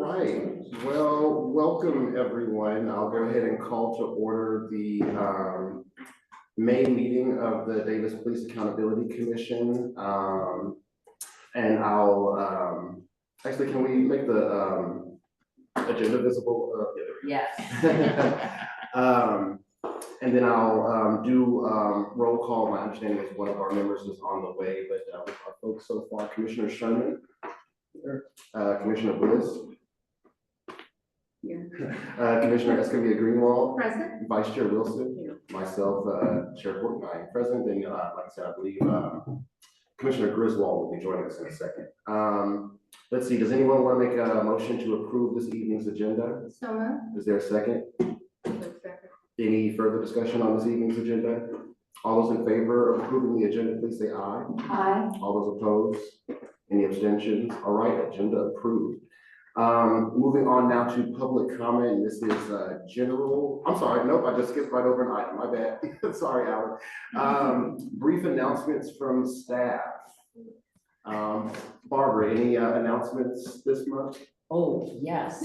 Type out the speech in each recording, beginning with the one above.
right. Well, welcome everyone. I'll go ahead and call to order the May meeting of the Davis Police Accountability Commission. And I'll actually, can we make the agenda visible? Yes. And then I'll do roll call. My understanding is one of our members is on the way, but with our folks so far, Commissioner Sherman, Commissioner Bliss, here. Commissioner Escamilla Greenwald, Present. Vice Chair Wilson, Here. myself, Chair Horton, I am present, and like I said, I believe Commissioner Griswold will be joining us in a second. Let's see, does anyone want to make a motion to approve this evening's agenda? So moved. Is there a second? Any further discussion on this evening's agenda? All those in favor of approving the agenda, please say aye. Aye. All those opposed? Any abstentions? All right, agenda approved. Moving on now to public comment. This is general. I'm sorry, nope, I just skipped right over an item. My bad. Sorry, Alan. Brief announcements from staff. Barbara, any announcements this month? Oh, yes.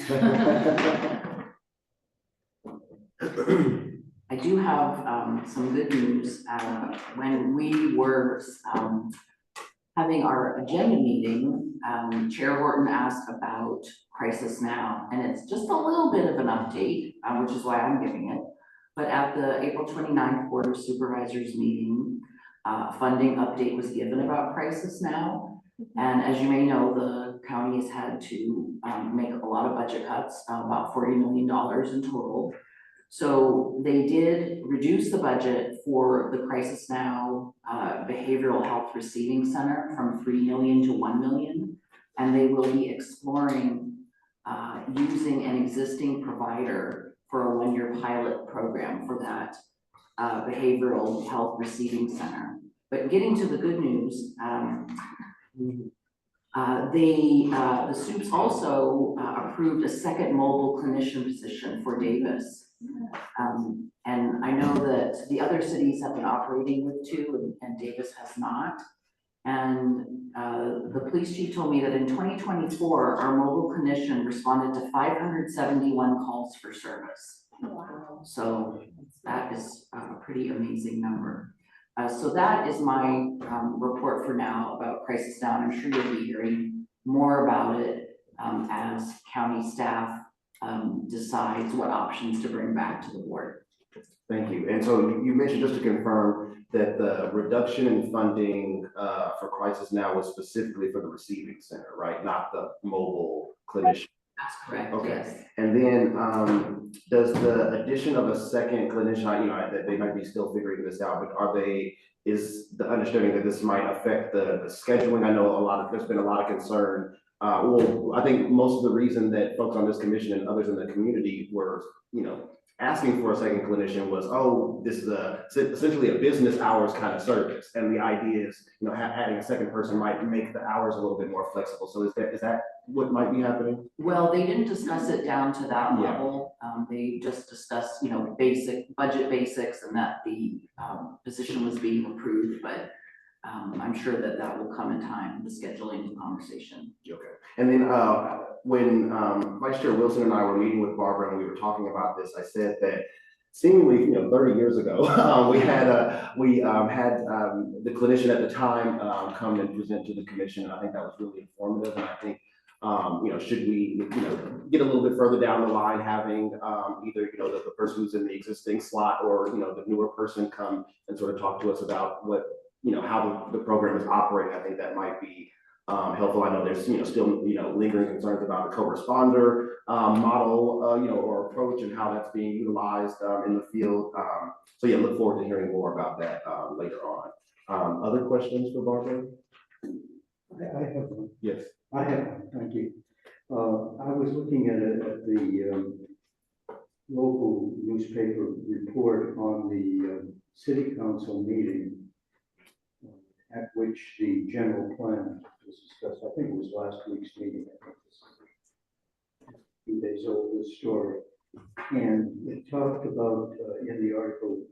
I do have some good news. When we were having our agenda meeting, Chair Horton asked about Crisis Now, and it's just a little bit of an update, which is why I'm giving it. But at the April 29th Board of Supervisors meeting, funding update was given about Crisis Now. And as you may know, the county has had to make a lot of budget cuts, about $40 million in total. So they did reduce the budget for the Crisis Now Behavioral Health Receiving Center from $3 million to $1 million. And they will be exploring using an existing provider for a one-year pilot program for that Behavioral Health Receiving Center. But getting to the good news, the SUPS also approved a second mobile clinician position for Davis. And I know that the other cities have been operating with two and Davis has not. And the police chief told me that in 2024, our mobile clinician responded to 571 calls for service. Wow. So that is a pretty amazing number. So that is my report for now about Crisis Now. I'm sure you'll be hearing more about it as county staff decides what options to bring back to the board. Thank you. And so you mentioned, just to confirm, that the reduction in funding for Crisis Now was specifically for the receiving center, right? Not the mobile clinician. That's correct. Okay. Yes. And then does the addition of a second clinician, that they might be still figuring this out, but is the understanding that this might affect the scheduling? I know there's been a lot of concern. Well, I think most of the reason that folks on this commission and others in the community were, asking for a second clinician was, oh, this is essentially a business hours kind of service. And the idea is, adding a second person might make the hours a little bit more flexible. So is that what might be happening? Well, they didn't discuss it down to that Yeah. level. They just discussed, basic budget basics and that the position was being approved, but I'm sure that will come in time, the scheduling conversation. Okay. And then when Vice Chair Wilson and I were meeting with Barbara and we were talking about this, I said that seemingly, 30 years ago, we had the clinician at the time come and present to the commission. And I think that was really informative. And I think, should we, get a little bit further down the line, having either, the person who's in the existing slot or, the newer person come and sort of talk to us about what, how the program is operating. I think that might be helpful. I know there's, still, lingering concerns about the co-responder model, or approach and how that's being utilized in the field. So yeah, look forward to hearing more about that later on. Other questions for Barbara? I have one. Yes. I have one, thank you. I was looking at the local newspaper report on the city council meeting at which the general plan was discussed. I think it was last week's meeting. I think this is a few days old, this story. And it talked about, in the article,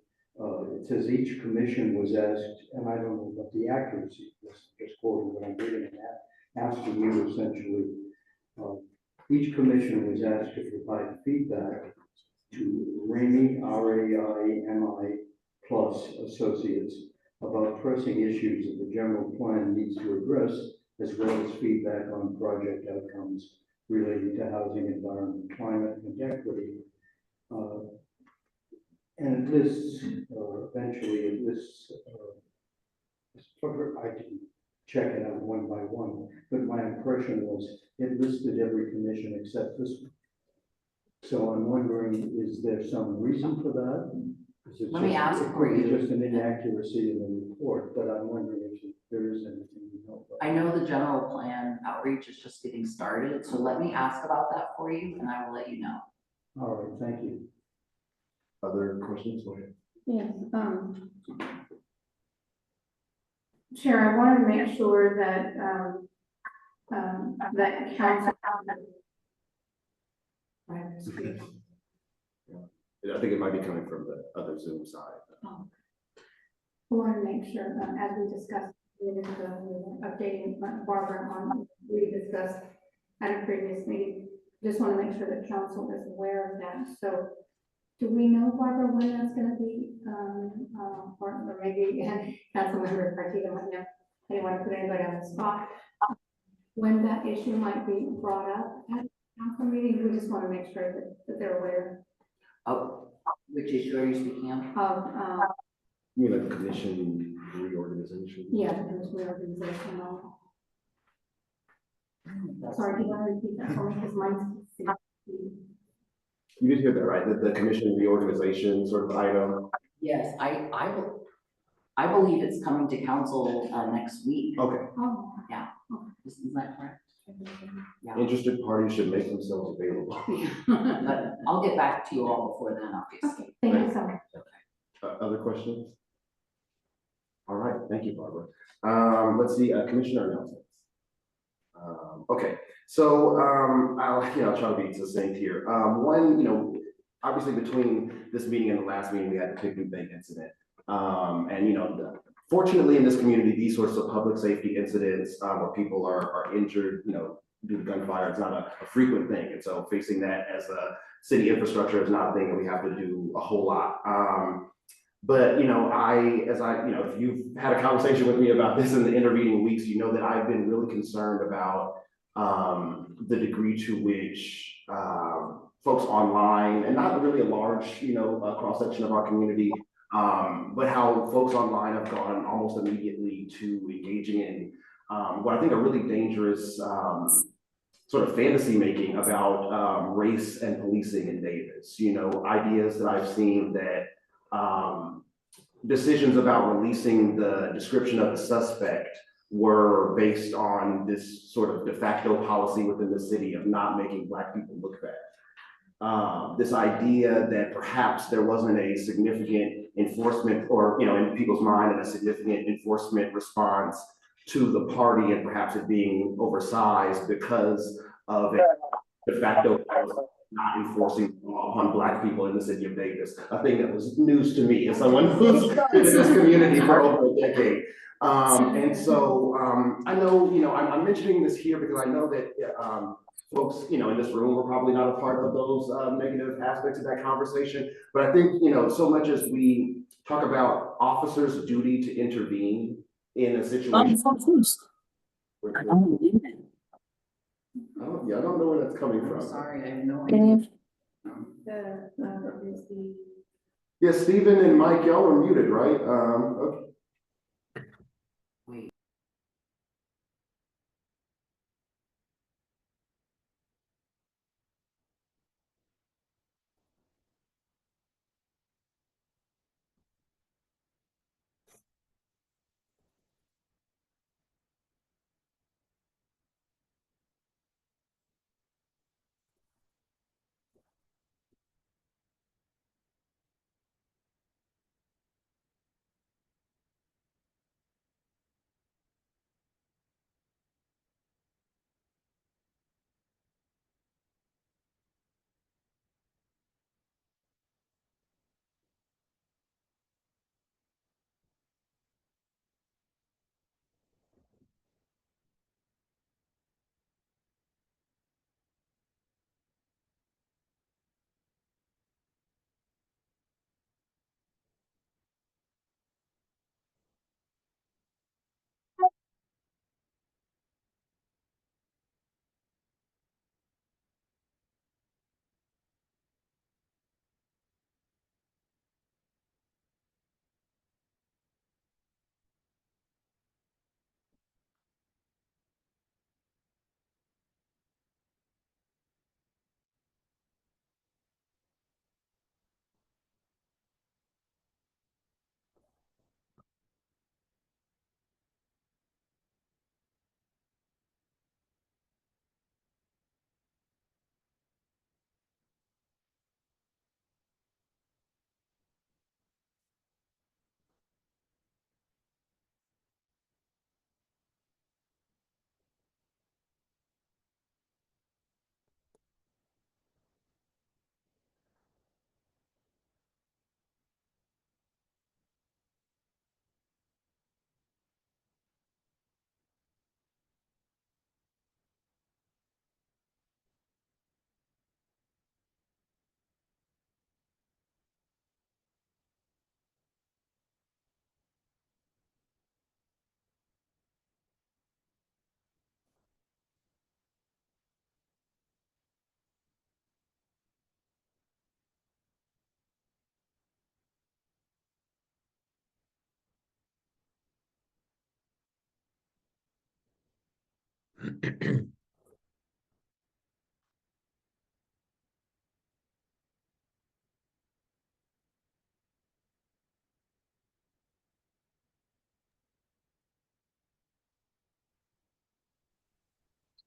it says each commission was asked, and I don't know what the accuracy was, just quoting what I'm reading, and asking you essentially each commissioner was asked to provide feedback to RAMI, RAIMI plus Associates about pressing issues that the general plan needs to address, as well as feedback on project outcomes relating to housing, environment, climate, and equity. And it lists, eventually it lists, I didn't check it out one by one, but my impression was it listed every commission except this one. So I'm wondering, is there some reason for that? Is it Let me just- ask it for could be you. just an inaccuracy in the report, but I'm wondering if there is anything we know about. I know the general plan outreach is just getting started, so let me ask about that for you and I will let you know. All right, thank you. Other questions? Go ahead. Yes, Chair, I wanted to make sure that, that council. Yeah, I think it might be coming from the other Zoom side. I want to make sure that as we discussed, we were updating Barbara on, we discussed at a previous meeting. Just want to make sure that council is aware of that. So do we know, Barbara, when that's going to be, or maybe Councilmember Partida might know, I didn't want to put anybody on the spot. When that issue might be brought up at council meeting, we just want to make sure that they're aware Oh, which issue are you speaking of? of, You mean like commission reorganization? yeah, there's reorganization. Sorry, do you want to repeat that for me, because mine's. You did hear that, right? The commission reorganization sort of item. Yes, I believe it's coming to council, next week. Okay, Oh, Isn't that correct? Yeah. interested parties should make themselves available. But I'll get back to you all before then, obviously. okay, thank you so much. Other questions? All right, thank you, Barbara. Let's see, commissioner announcements. Okay, so, I'll try to be succinct here. One, obviously between this meeting and the last meeting, we had the Picnic Bank incident. And, fortunately in this community, these sorts of public safety incidents, where people are injured, due to gunfire, it's not a frequent thing. And so facing that as a city infrastructure is not a thing that we have to do a whole lot. But, if you've had a conversation with me about this in the intervening weeks, you know that I've been really concerned about the degree to which folks online, and not really a large, cross-section of our community, but how folks online have gone almost immediately to engaging in what I think are really dangerous sort of fantasy making about race and policing in Davis. Ideas that I've seen that decisions about releasing the description of the suspect were based on this sort of de facto policy within the city of not making Black people look bad. This idea that perhaps there wasn't a significant enforcement or, in people's mind, a significant enforcement response to the party, and perhaps it being oversized because of a de facto policy not enforcing law on Black people in the city of Davis, a thing that was news to me as someone who's been in this community for over a decade. And so I know, I'm mentioning this here because I know that folks, in this room were probably not a part of those negative aspects of that conversation. But I think, so much as we talk about officers' duty to intervene in a situation. I don't know where that's coming I'm from. sorry, I have no idea. Yeah, Stephen and Mike, y'all were muted, right? Okay. Wait.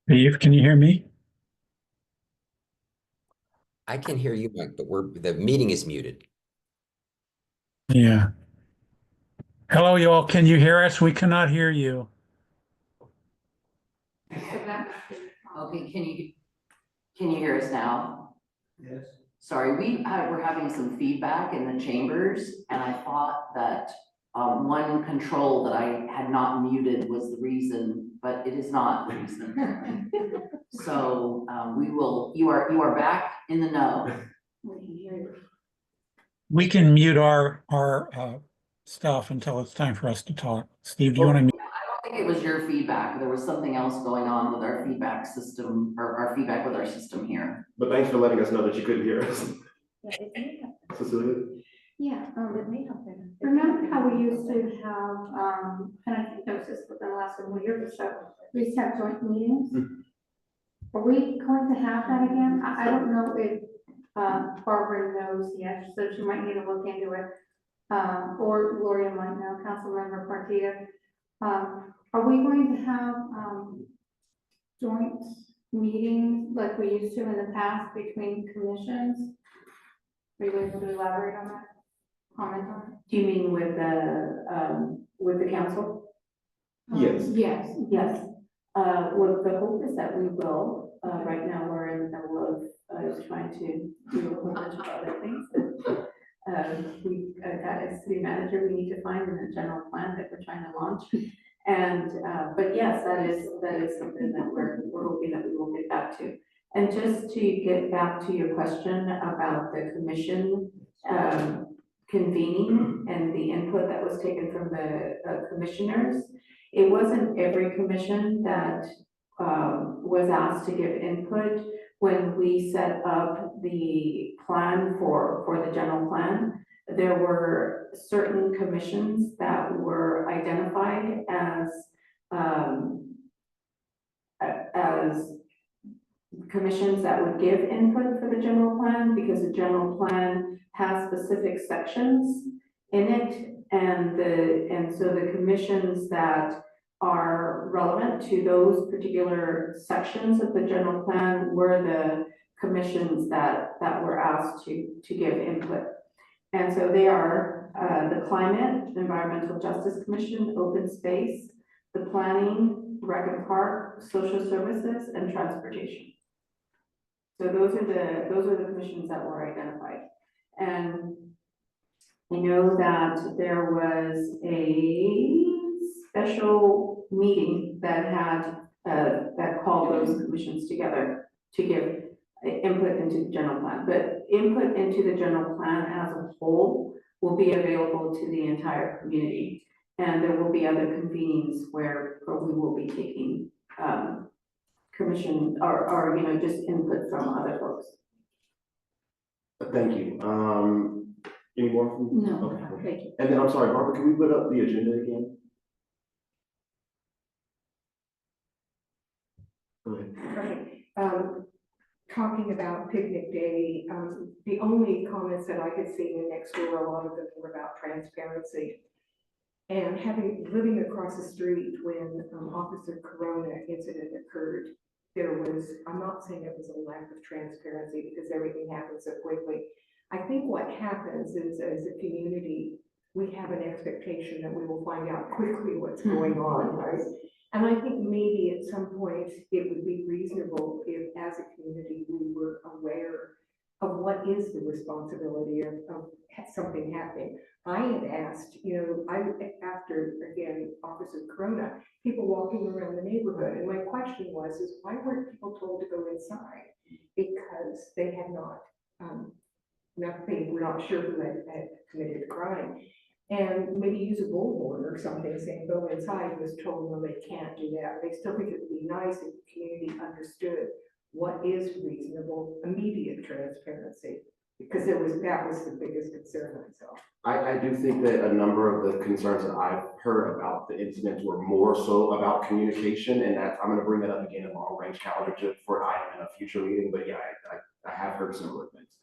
Steve, can you hear me? I can hear you, Mike, but the meeting is muted. Yeah. Hello, you all. Can you hear us? We cannot hear you. So that was the, Okay, can you hear us now? Yes. Sorry, we're having some feedback in the chambers, and I thought that one control that I had not muted was the reason, but it is not the reason. So you are back in the know. we can hear you. We can mute our stuff until it's time for us to talk. Steve, do you want to mute? I don't think it was your feedback. There was something else going on with our feedback system, or our feedback with our system here. But thanks for letting us know that you couldn't hear us. Yeah, it may have, Cecilia? yeah, it may have been. Remember how we used to have, and I think that was just within the last couple of years or so, we used to have joint meetings? Are we going to have that again? I don't know if, Barbara knows yet, so she might need to look into it. Or Gloria might know, Councilmember Partita. Are we going to have, joint meetings like we used to in the past between commissions? Are you able to elaborate on that? Comment on it? Do you mean with the council? Yes. Yes. Yes. Well, the hope is that we will. Right now, we're in the middle of trying to do a whole bunch of other things. We've got a city manager we need to find in the general plan that we're trying to launch. And, but yes, that is something that we're hoping that we will get back to. And just to get back to your question about the commission, convening and the input that was taken from the commissioners. It wasn't every commission that was asked to give input when we set up the plan for the general plan. There were certain commissions that were identified as commissions that would give input for the general plan, because the general plan has specific sections in it, and so the commissions that are relevant to those particular sections of the general plan were the commissions that were asked to give input. And so they are the Climate, Environmental Justice Commission, Open Space, the Planning, Rec and Park, Social Services, and Transportation. So those are the commissions that were identified. And I know that there was a special meeting that had that called those commissions together to give input into the general plan. But input into the general plan as a whole will be available to the entire community. And there will be other convenings where we will be taking commission or just input from other folks. Thank you. Any more from? No, Okay. thank you. And then I'm sorry, Barbara, can we put up the agenda again? Go ahead. Okay, talking about picnic day, the only comments that I could see in next door, a lot of them were about transparency. And living across the street when Officer Corona incident occurred, there was, I'm not saying it was a lack of transparency because everything happened so quickly. I think what happens is, as a community, we have an expectation that we will find out quickly what's going on, right? And I think maybe at some point it would be reasonable if, as a community, we were aware of what is the responsibility of something happening. I had asked, after, again, Officer Corona, people walking around the neighborhood, and my question was, why weren't people told to go inside? Because they had not, they were not sure who had committed the crime. And maybe use a bullhorn or something saying go inside, was told, no, they can't do that. They still think it would be nice if the community understood what is reasonable, immediate transparency. Because that was the biggest concern I saw. I do think that a number of the concerns that I've heard about the incidents were more so about communication, and that I'm gonna bring that up again in long range calendar for an item in a future meeting, but yeah, I have heard similar things.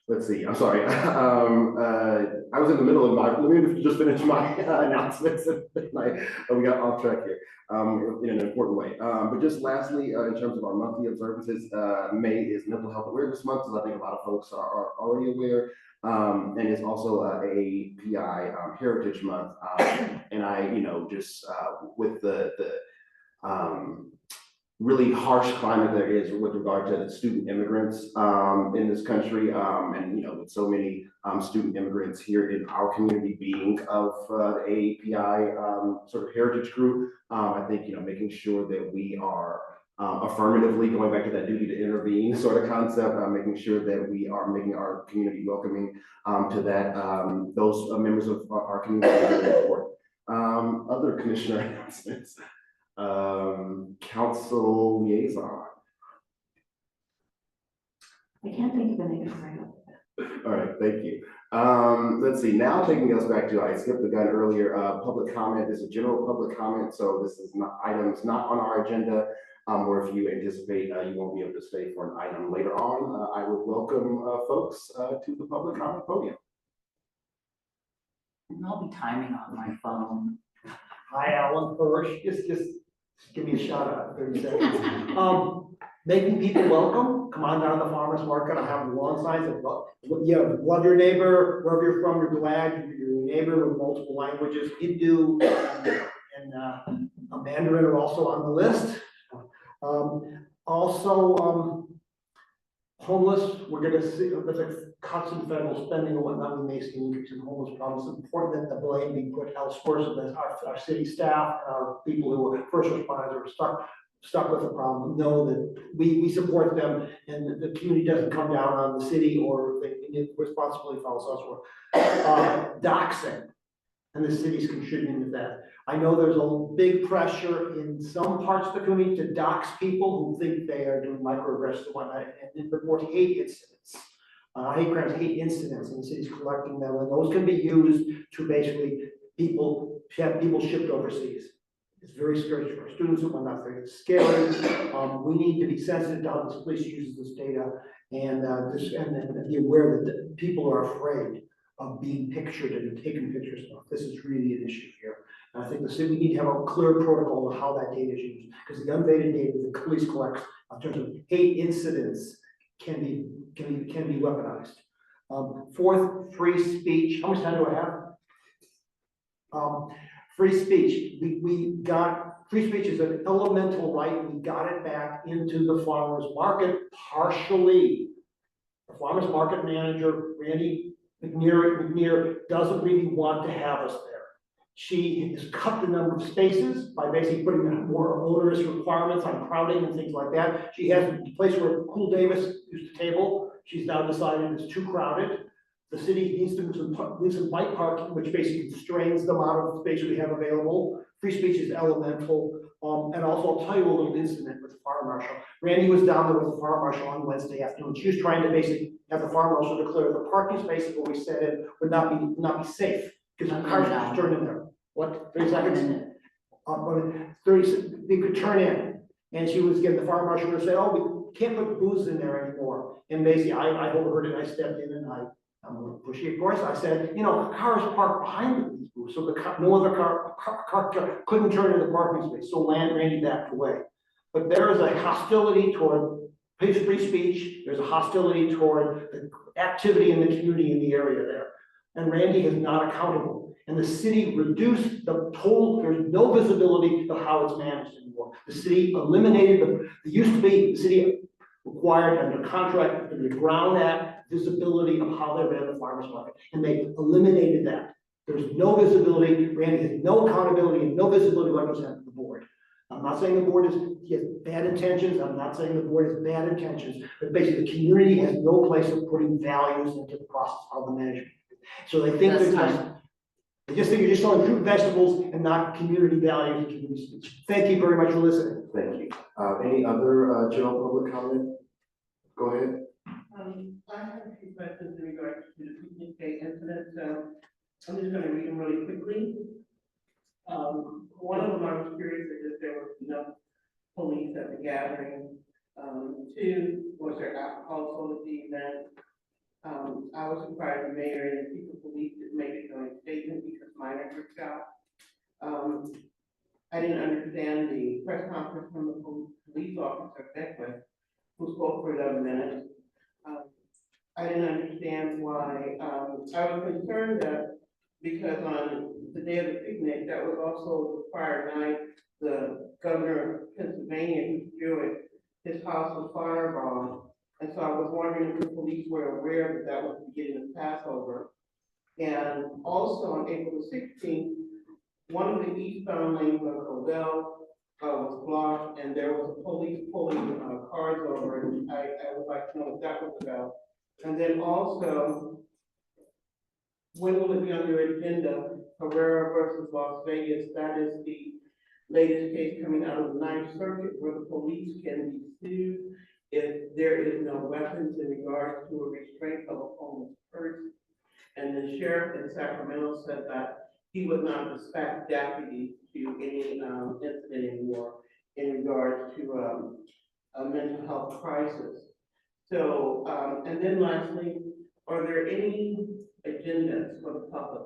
Let's see, I'm sorry. I was in the middle of let me just finish my announcements, and we got off track here, in an important way. But just lastly, in terms of our monthly observances, May is Mental Health Awareness Month, as I think a lot of folks are already aware. And it's also a PI Heritage Month. And I, just with the really harsh climate there is with regard to the student immigrants in this country, and with so many student immigrants here in our community being of a PI sort of heritage group, I think making sure that we are affirmatively going back to that duty to intervene sort of concept, making sure that we are making our community welcoming to that, those members of our community are very important. Other commissioner announcements, council liaison. I can't think of anything right now. All right, thank you. Let's see, now taking us back to, I skipped the gun earlier, public comment. This is general public comment, so this is not items not on our agenda. Or if you anticipate you won't be able to stay for an item later on, I would welcome folks to the public comment podium. And I'll be timing on my phone. Hi, Alan Hirsch. Just give me a shout out, 30 seconds. Making people welcome. Come on down to the farmer's market. I have lawn signs that love your neighbor, wherever you're from, you're glad. Your neighbor with multiple languages. Hindu and Mandarin are also on the list. Homeless, we're gonna see, with the cuts in federal spending and whatnot, we may see an increase in homeless problems. It's important that the blame be put elsewhere, so that our city staff, our people who are first responders are stuck with the problem, know that we support them, and the community doesn't come down on the city, or the responsibility falls elsewhere. Doxing, and the city's contributing to that. I know there's a big pressure in some parts of the community to dox people who think they are doing microaggressions and whatnot, and report hate incidents, hate crimes, hate incidents, and the city's collecting them, and those can be used to basically have people shipped overseas. It's very scary for our students and whatnot. It's scary. We need to be sensitive to how the police uses this data, and be aware that people are afraid of being pictured and taken pictures of. This is really an issue here. And I think the city, we need to have a clear protocol of how that data is used, because the unvetted data that the police collects in terms of hate incidents can be weaponized. Fourth, free speech. How much time do I have? Free speech. We got free speech is an elemental right. We got it back into the farmers market partially. The farmers market manager, Randy McNear, doesn't really want to have us there. She has cut the number of spaces by basically putting more onerous requirements on crowding and things like that. She has a place where Cool Davis used to table. She's now decided it's too crowded. The city needs to do some bike parking, which basically constrains the amount of space we have available. Free speech is elemental. And also, I'll tell you a little incident with the fire marshal. Randy was down there with the fire marshal on Wednesday afternoon. She was trying to basically have the fire marshal declare the parking spaces where we set in would not be safe, because the cars just turned in there. What, 30 seconds? 30, they could turn in. And she was getting the fire marshal to say, oh, we can't put booze in there anymore. And basically, I overheard it, I stepped in, and I'm a little pushy, of course. I said, cars parked behind these booths, so no other car couldn't turn in the parking space. So Randy backed away. But there is a hostility toward free speech. There's a hostility toward the activity in the community in the area there. And Randy is not accountable. And the city reduced the total, there's no visibility of how it's managed anymore. The city eliminated the used to be, the city required under contract, under the Ground Act, visibility of how they ran the farmers market. And they eliminated that. There's no visibility. Randy has no accountability and no visibility represented the board. I'm not saying the board has bad intentions. I'm not saying the board has bad intentions, but basically the community has no place of putting values into the process of the management. So they think they just think you're just selling fruit and vegetables and not community values and community speech. Thank you very much for listening. Thank you. Any other general public comment? Go ahead. I have minutes, I'm just gonna read them really quickly. One of them, I was curious if there was enough police at the gathering. Two, was there alcohol sold at the event? I was surprised the mayor and the chief of police didn't make a joint statement because minors were shot. I didn't understand the press conference from the police officer, Beckwith, who spoke for 11 minutes. I didn't understand why, I was concerned that because on the day of the picnic, that was also the prior night, the governor of Pennsylvania, who's Jewish, his house was firebombed. And so I was wondering if the police were aware that that was the beginning of Passover. And also on April the 16th, one of the eastbound lanes of Codell was blocked, and there was a police pulling cars over, and I would like to know what that was about. And then also, when will it be on your agenda? Herrera versus Las Vegas, that is the latest case coming out of the Ninth Circuit where the police can be sued if there is no weapons in regards to a restraint of a homeless person. And the sheriff in Sacramento said that he would not dispatch deputies to any incident anymore in regards to a mental health crisis. So, and then lastly, are there any agendas for the public?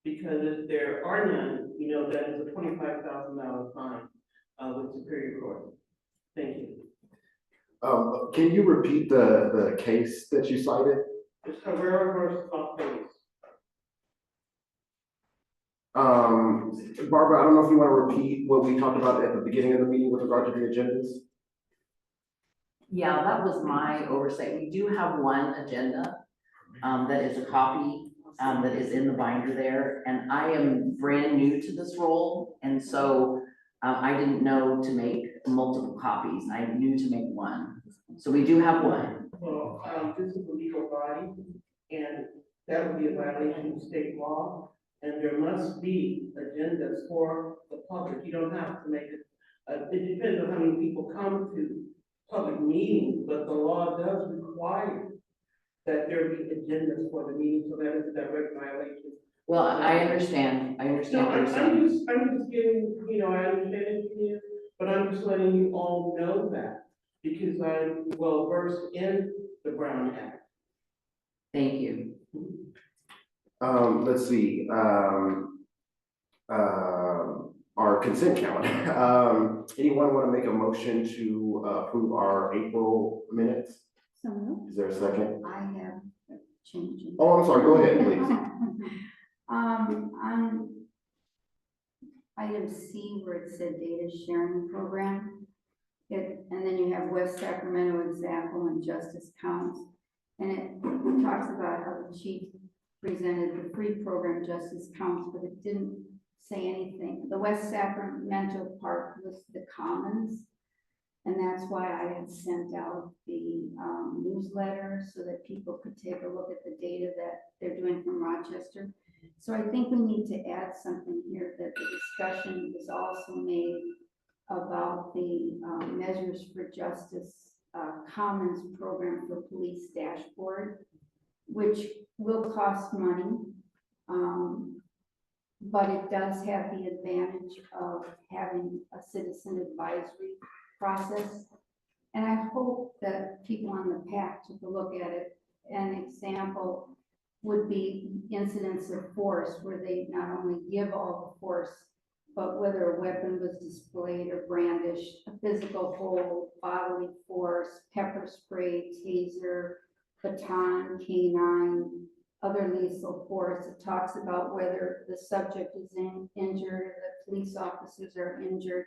Because if there are none, you know, that is a $25,000 fine with Superior Court. Thank you. Can you repeat the case that you cited? It's Herrera versus Las Vegas. Barbara, I don't know if you want to repeat what we talked about at the beginning of the meeting with regard to the agendas? Yeah, that was my oversight. We do have one agenda, that is a copy, that is in the binder there. And I am brand new to this role. And so, I didn't know to make multiple copies. I knew to make one. So we do have one. Well, this is a legal body, and that would be a violation of state law. And there must be agendas for the public. You don't have to make it. It depends on how many people come to public meetings, but the law does require that there be agendas for the meeting, so that is a direct violation. Well, I understand. I understand No, what you're saying. I'm just giving, you know, I understand it, you, but I'm just letting you all know that because I'm well versed in the Brown Act. Thank you. Let's see, our consent calendar. Anyone want to make a motion to approve our April minutes? So moved. Is there a second? I have changed. Oh, I'm sorry, go ahead, please. On item C where it said data sharing program, and then you have West Sacramento example and Justice Counts. And it talks about how the chief presented the free program Justice Counts, but it didn't say anything. The West Sacramento part was the Commons. And that's why I had sent out the newsletter so that people could take a look at the data that they're doing from Rochester. So I think we need to add something here that the discussion was also made about the Measures for Justice Commons program for police dashboard, which will cost money. But it does have the advantage of having a citizen advisory process. And I hope that people on the PAC took a look at it. An example would be incidents of force where they not only give all the force, but whether a weapon was displayed or brandished, a physical hold, bodily force, pepper spray, taser, baton, canine, other lethal force. It talks about whether the subject is injured, the police officers are injured.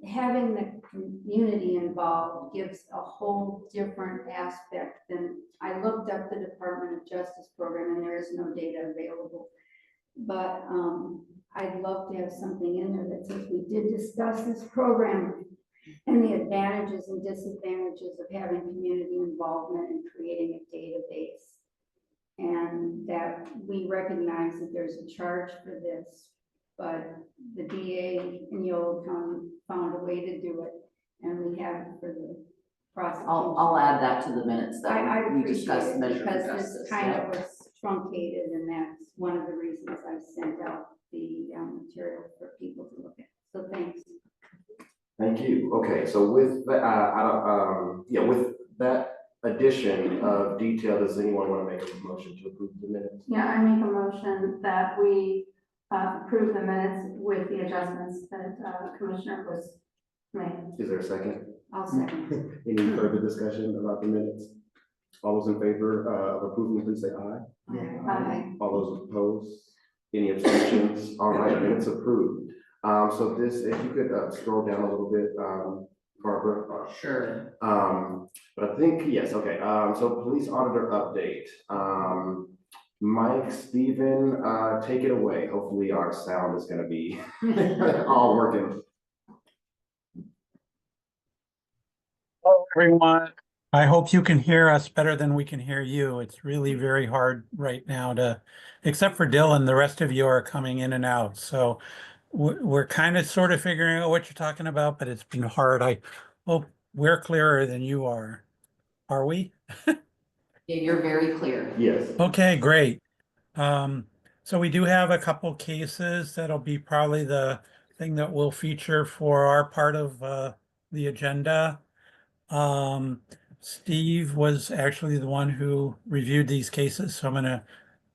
Having the community involved gives a whole different aspect than, I looked up the Department of Justice program and there is no data available. But I'd love to have something in there that says we did discuss this program and the advantages and disadvantages of having community involvement and creating a database. And that we recognize that there's a charge for this, but the DA in Yolo County found a way to do it, and we have it for the prosecution. I'll add that to the minutes I that we appreciate discussed it Measure for because Justice. this kind of was truncated, and that's one of the reasons I sent out the material for people to look at. So thanks. Thank you. Okay, so with that, yeah, with that addition of detail, does anyone want to make a motion to approve the minutes? Yeah, I make a motion that we approve the minutes with the adjustments that Commissioner was made. Is there a second? I'll second. Any further discussion about the minutes? All those in favor of approving, please say aye. Aye. All those opposed? Any abstentions? All right, minutes approved. So this, if you could scroll down a little bit, Barbara. Sure. But I think, yes, okay, so police auditor update. Mike, Stephen, take it away. Hopefully our sound is gonna be all working. Hello, everyone. I hope you can hear us better than we can hear you. It's really very hard right now except for Dylan, the rest of you are coming in and out. So we're kind of sort of figuring out what you're talking about, but it's been hard. I hope we're clearer than you are. Are we? Yeah, you're very clear. Yes. Okay, great. So we do have a couple cases that'll be probably the thing that we'll feature for our part of the agenda. Steve was actually the one who reviewed these cases, so I'm going to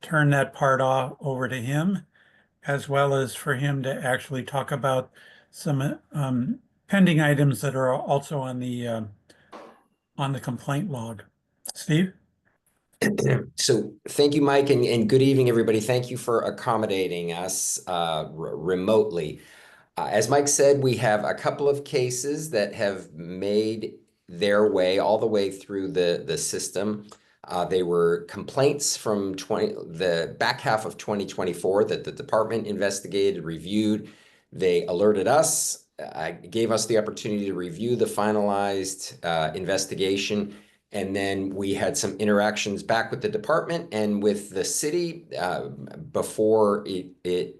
turn that part off over to him, as well as for him to actually talk about some pending items that are also on the complaint log. Steve? So thank you, Mike, and good evening, everybody. Thank you for accommodating us remotely. As Mike said, we have a couple of cases that have made their way all the way through the system. They were complaints from the back half of 2024 that the department investigated, reviewed. They alerted us, gave us the opportunity to review the finalized investigation. And then we had some interactions back with the department and with the city before it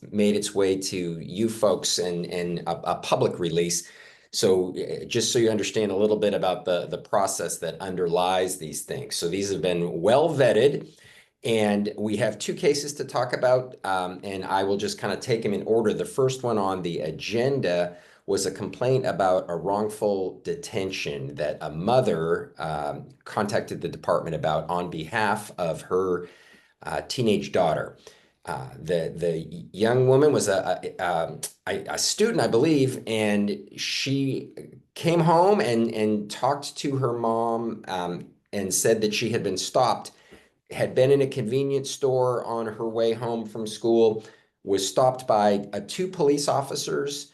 made its way to you folks and a public release. So just so you understand a little bit about the process that underlies these things. So these have been well vetted, and we have two cases to talk about, and I will just kind of take them in order. The first one on the agenda was a complaint about a wrongful detention that a mother contacted the department about on behalf of her teenage daughter. The young woman was a student, I believe, and she came home and talked to her mom and said that she had been stopped, had been in a convenience store on her way home from school, was stopped by two police officers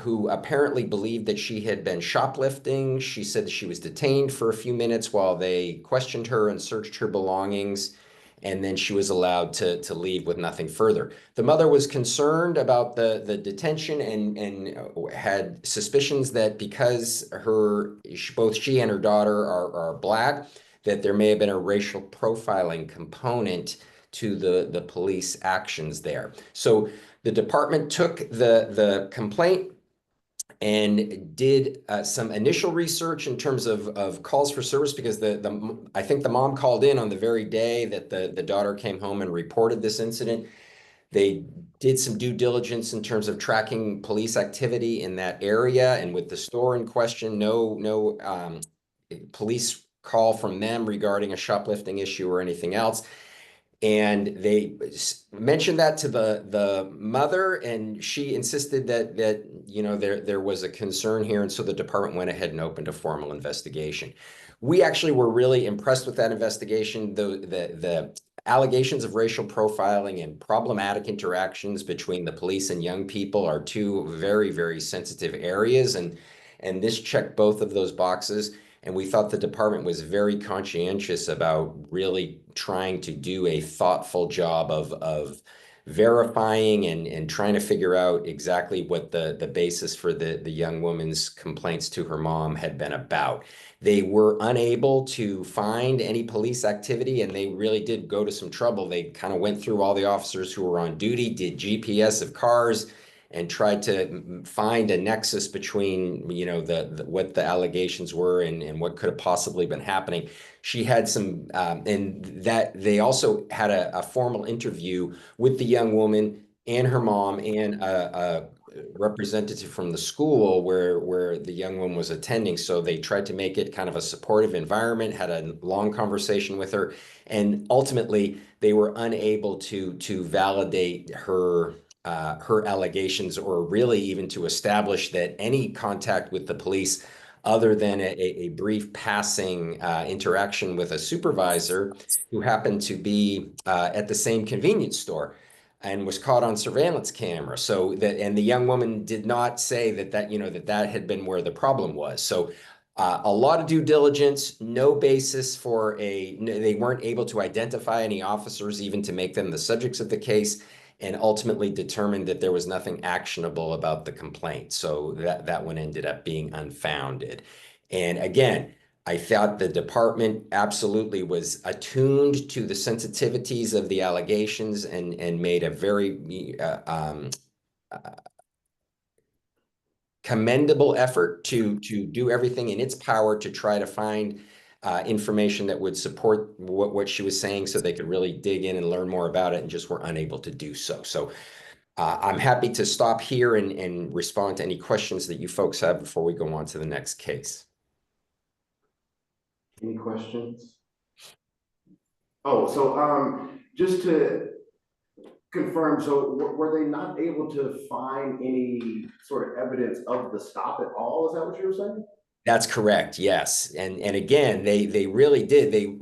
who apparently believed that she had been shoplifting. She said that she was detained for a few minutes while they questioned her and searched her belongings, and then she was allowed to leave with nothing further. The mother was concerned about the detention and had suspicions that because both she and her daughter are Black, that there may have been a racial profiling component to the police actions there. So the department took the complaint and did some initial research in terms of calls for service, because I think the mom called in on the very day that the daughter came home and reported this incident. They did some due diligence in terms of tracking police activity in that area, and with the store in question, no police call from them regarding a shoplifting issue or anything else. And they mentioned that to the mother, and she insisted that there was a concern here, and so the department went ahead and opened a formal investigation. We actually were really impressed with that investigation. The allegations of racial profiling and problematic interactions between the police and young people are two very, very sensitive areas, and this checked both of those boxes. And we thought the department was very conscientious about really trying to do a thoughtful job of verifying and trying to figure out exactly what the basis for the young woman's complaints to her mom had been about. They were unable to find any police activity, and they really did go to some trouble. They kind of went through all the officers who were on duty, did GPS of cars, and tried to find a nexus between, you know, what the allegations were and what could have possibly been happening. She had some, and that they also had a formal interview with the young woman and her mom and a representative from the school where the young woman was attending. So they tried to make it kind of a supportive environment, had a long conversation with her, and ultimately they were unable to validate her allegations, or really even to establish that any contact with the police other than a brief passing interaction with a supervisor who happened to be at the same convenience store and was caught on surveillance camera. So that, and the young woman did not say that you know, that had been where the problem was. So a lot of due diligence, no basis for they weren't able to identify any officers even to make them the subjects of the case, and ultimately determined that there was nothing actionable about the complaint. So that one ended up being unfounded. And again, I thought the department absolutely was attuned to the sensitivities of the allegations and made a very commendable effort to do everything in its power to try to find information that would support what she was saying, so they could really dig in and learn more about it, and just were unable to do so. So I'm happy to stop here and respond to any questions that you folks have before we go on to the next case. Any questions? Oh, so just to confirm, so were they not able to find any sort of evidence of the stop at all? Is that what you were saying? That's correct, yes. And again, they really did. They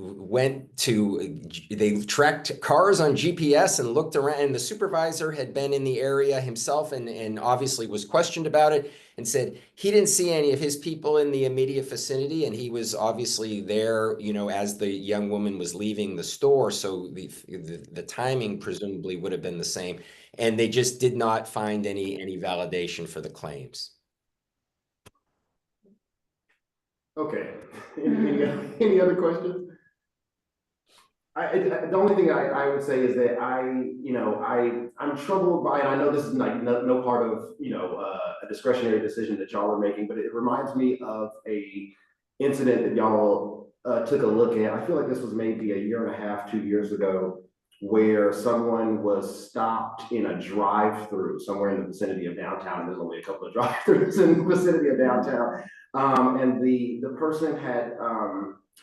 tracked cars on GPS and looked around, and the supervisor had been in the area himself and obviously was questioned about it, and said he didn't see any of his people in the immediate vicinity, and he was obviously there, you know, as the young woman was leaving the store. So the timing presumably would have been the same, and they just did not find any validation for the claims. Okay. Any other questions? The only thing I would say is that I'm troubled by, and I know this is like no part of, a discretionary decision that y'all are making, but it reminds me of a incident that y'all took a look at. I feel like this was maybe a year and a half, 2 years ago, where someone was stopped in a drive-through somewhere in the vicinity of downtown. And there's only a couple of drive-throughs in the vicinity of downtown. And the person had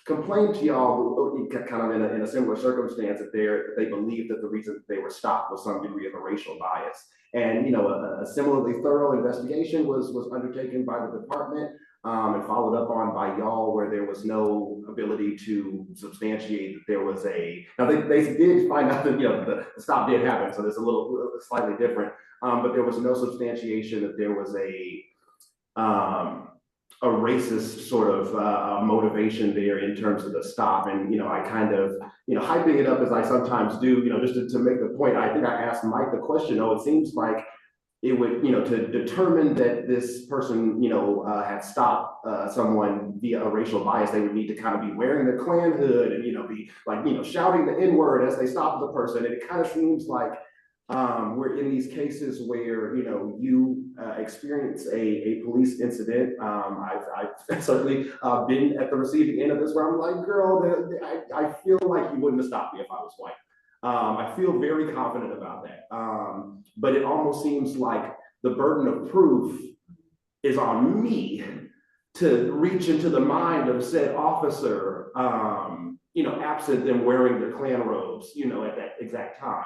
complained to y'all kind of in a similar circumstance that they believed that the reason that they were stopped was some degree of a racial bias. And a similarly thorough investigation was undertaken by the department and followed up on by y'all, where there was no ability to substantiate that there was now they did find out that the stop did happen, so there's a little slightly different, but there was no substantiation that there was a racist sort of motivation there in terms of the stop. And I kind of hyping it up as I sometimes do, just to make the point. I think I asked Mike the question. It seems like it would, to determine that this person, had stopped someone via a racial bias, they would need to kind of be wearing the Klan hood and, be like, shouting the N-word as they stop the person. And it kind of seems like we're in these cases where, you experience a police incident. I've certainly been at the receiving end of this, where I'm like, girl, I feel like you wouldn't have stopped me if I was white. I feel very confident about that. But it almost seems like the burden of proof is on me to reach into the mind of said officer, absent them wearing their Klan robes, at that exact time.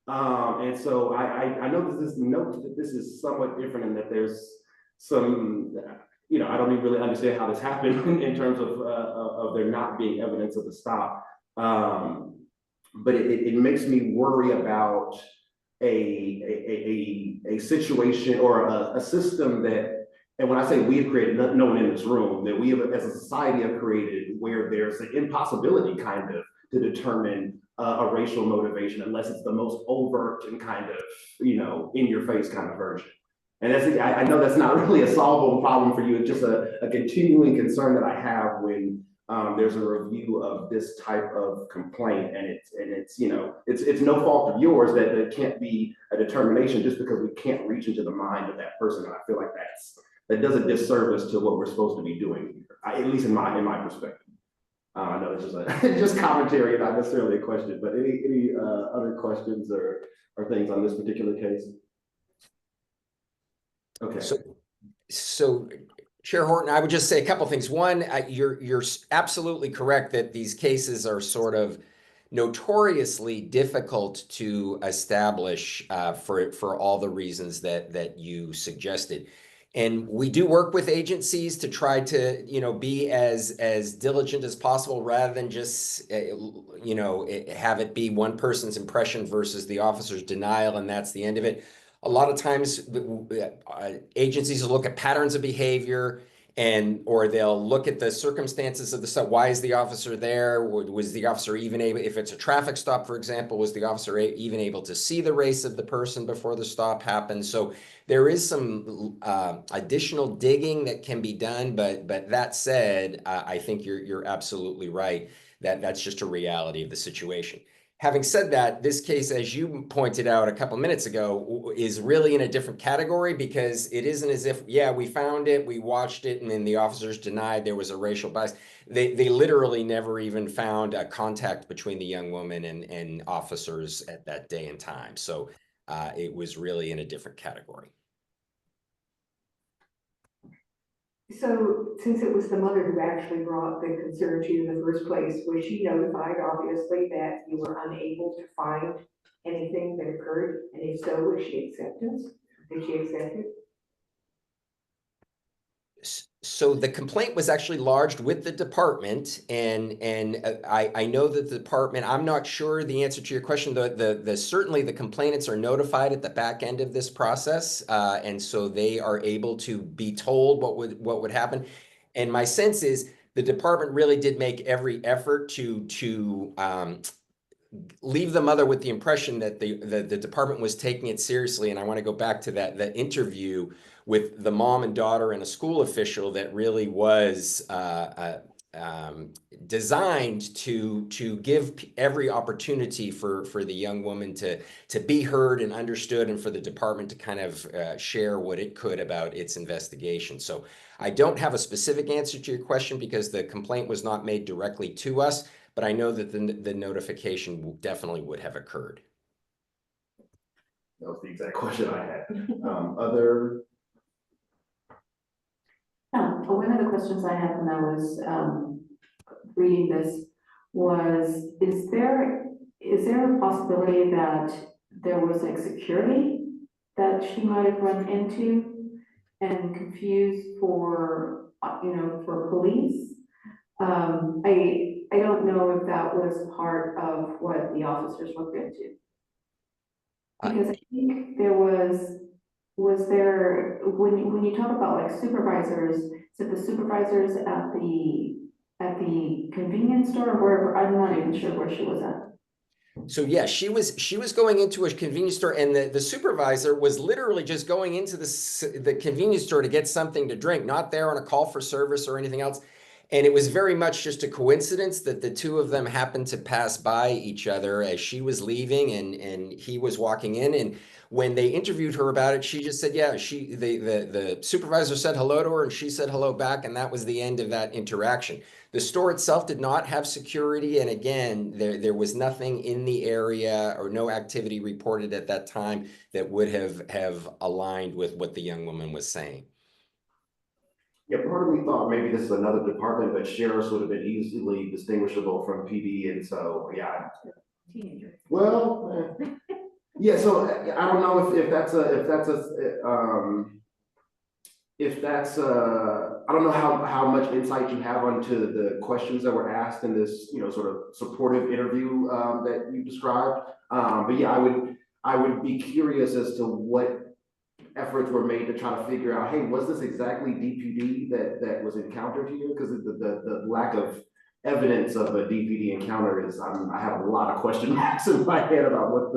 And so I know that this is somewhat different, in that there's some, I don't even really understand how this happened in terms of there not being evidence of the stop. But it makes me worry about a situation or a system that, and when I say we have created, no one in this room, that we have as a society have created, where there's an impossibility kind of to determine a racial motivation unless it's the most overt and kind of, in your face kind of version. And I know that's not really a solvable problem for you. It's just a continuing concern that I have when there's a review of this type of complaint, and it's you know, it's no fault of yours that it can't be a determination just because we can't reach into the mind of that person. And I feel like that does a disservice to what we're supposed to be doing here, at least in my perspective. I know it's just just commentary, not necessarily a question, but any other questions or things on this particular case? Okay. So Chair Horton, I would just say a couple things. One, you're absolutely correct that these cases are sort of notoriously difficult to establish for all the reasons that you suggested. And we do work with agencies to try to, be as diligent as possible rather than just, have it be one person's impression versus the officer's denial, and that's the end of it. A lot of times agencies will look at patterns of behavior or they'll look at the circumstances of the stop. Why is the officer there? Was the officer even able, if it's a traffic stop, for example, was the officer even able to see the race of the person before the stop happened? So there is some additional digging that can be done, but that said, I think you're absolutely right that that's just a reality of the situation. Having said that, this case, as you pointed out a couple minutes ago, is really in a different category because it isn't as if, yeah, we found it, we watched it, and then the officers denied there was a racial bias. They literally never even found a contact between the young woman and officers at that day and time. So it was really in a different category. So since it was the mother who actually brought the concern to you in the first place, was she notified, obviously, that you were unable to find anything that occurred? And if so, was she acceptance? Did she accept it? So the complaint was actually lodged with the department, and I know that the department, I'm not sure the answer to your question. Certainly the complainants are notified at the back end of this process, and so they are able to be told what would happen. And my sense is the department really did make every effort to leave the mother with the impression that the department was taking it seriously. And I want to go back to that interview with the mom and daughter and a school official that really was designed to give every opportunity for the young woman to be heard and understood, and for the department to kind of share what it could about its investigation. So I don't have a specific answer to your question because the complaint was not made directly to us, but I know that the notification definitely would have occurred. That was the exact question I had. Other? One of the questions I had when I was reading this was, is there a possibility that there was like security that she might have run into and confused for police? I don't know if that was part of what the officers looked into. Because I think there was there, when you talk about like supervisors, so the supervisors at the convenience store or wherever, I'm not even sure where she was at. So yeah, she was going into a convenience store, and the supervisor was literally just going into the convenience store to get something to drink, not there on a call for service or anything else. And it was very much just a coincidence that the two of them happened to pass by each other as she was leaving and he was walking in. And when they interviewed her about it, she just said, yeah, the supervisor said hello to her and she said hello back. And that was the end of that interaction. The store itself did not have security. And again, there was nothing in the area or no activity reported at that time that would have aligned with what the young woman was saying. Yeah, part of me thought maybe this is another department, but sheriffs would have been easily distinguishable from PD, and so yeah. Teenager. Well, yeah. So I don't know if that's I don't know how much insight you have onto the questions that were asked in this sort of supportive interview that you described. But yeah, I would be curious as to what efforts were made to try to figure out, hey, was this exactly DPD that was encountered here? Because the lack of evidence of a DPD encounter is, I have a lot of question marks in my head about what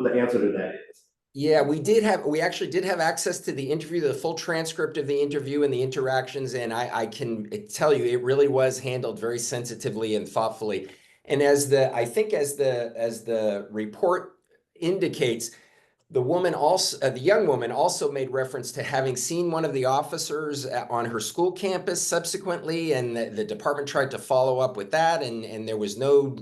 the answer to that is. Yeah, we actually did have access to the interview, the full transcript of the interview and the interactions, and I can tell you, it really was handled very sensitively and thoughtfully. And I think as the report indicates, the young woman also made reference to having seen one of the officers on her school campus subsequently, and the department tried to follow up with that, and there was no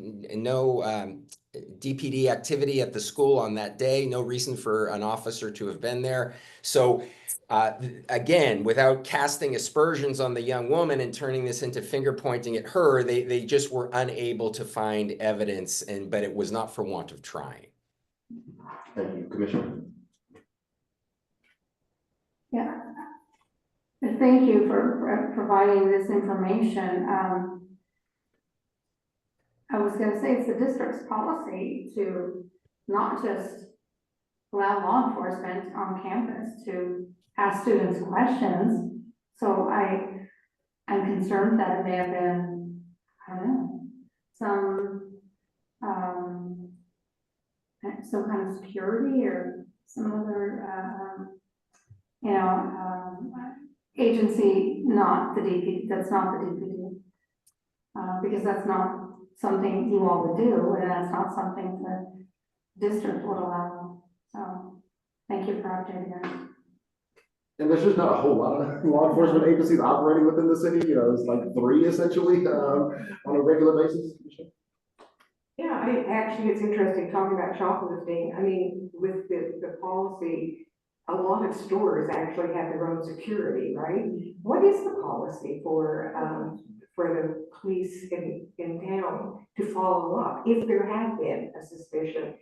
DPD activity at the school on that day, no reason for an officer to have been there. So again, without casting aspersions on the young woman and turning this into finger pointing at her, they just were unable to find evidence, but it was not for want of trying. Thank you, Commissioner. Yeah. And thank you for providing this information. I was gonna say it's the district's policy to not just allow law enforcement on campus to ask students questions. So I'm concerned that it may have been, I don't know, some kind of security or some other, agency, not the DPD, that's not the DPD. Because that's not something you all would do, and that's not something the district would allow. So, thank you for updating us. And there's just not a whole lot of law enforcement agencies operating within the city, it's like 3 essentially, on a regular basis. Yeah, it's interesting talking about shoplifting. I mean, with the policy, a lot of stores actually have their own security, right? What is the policy for the police in town to follow up if there had been a suspicion?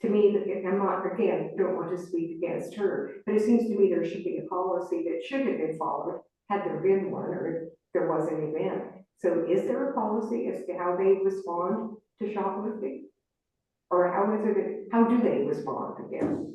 To me, I'm not, again, don't want to speak against her, but it seems to me there should be a policy that should have been followed had there been one, or if there was an event. So is there a policy as to how they respond to shoplifting? Or how do they respond again?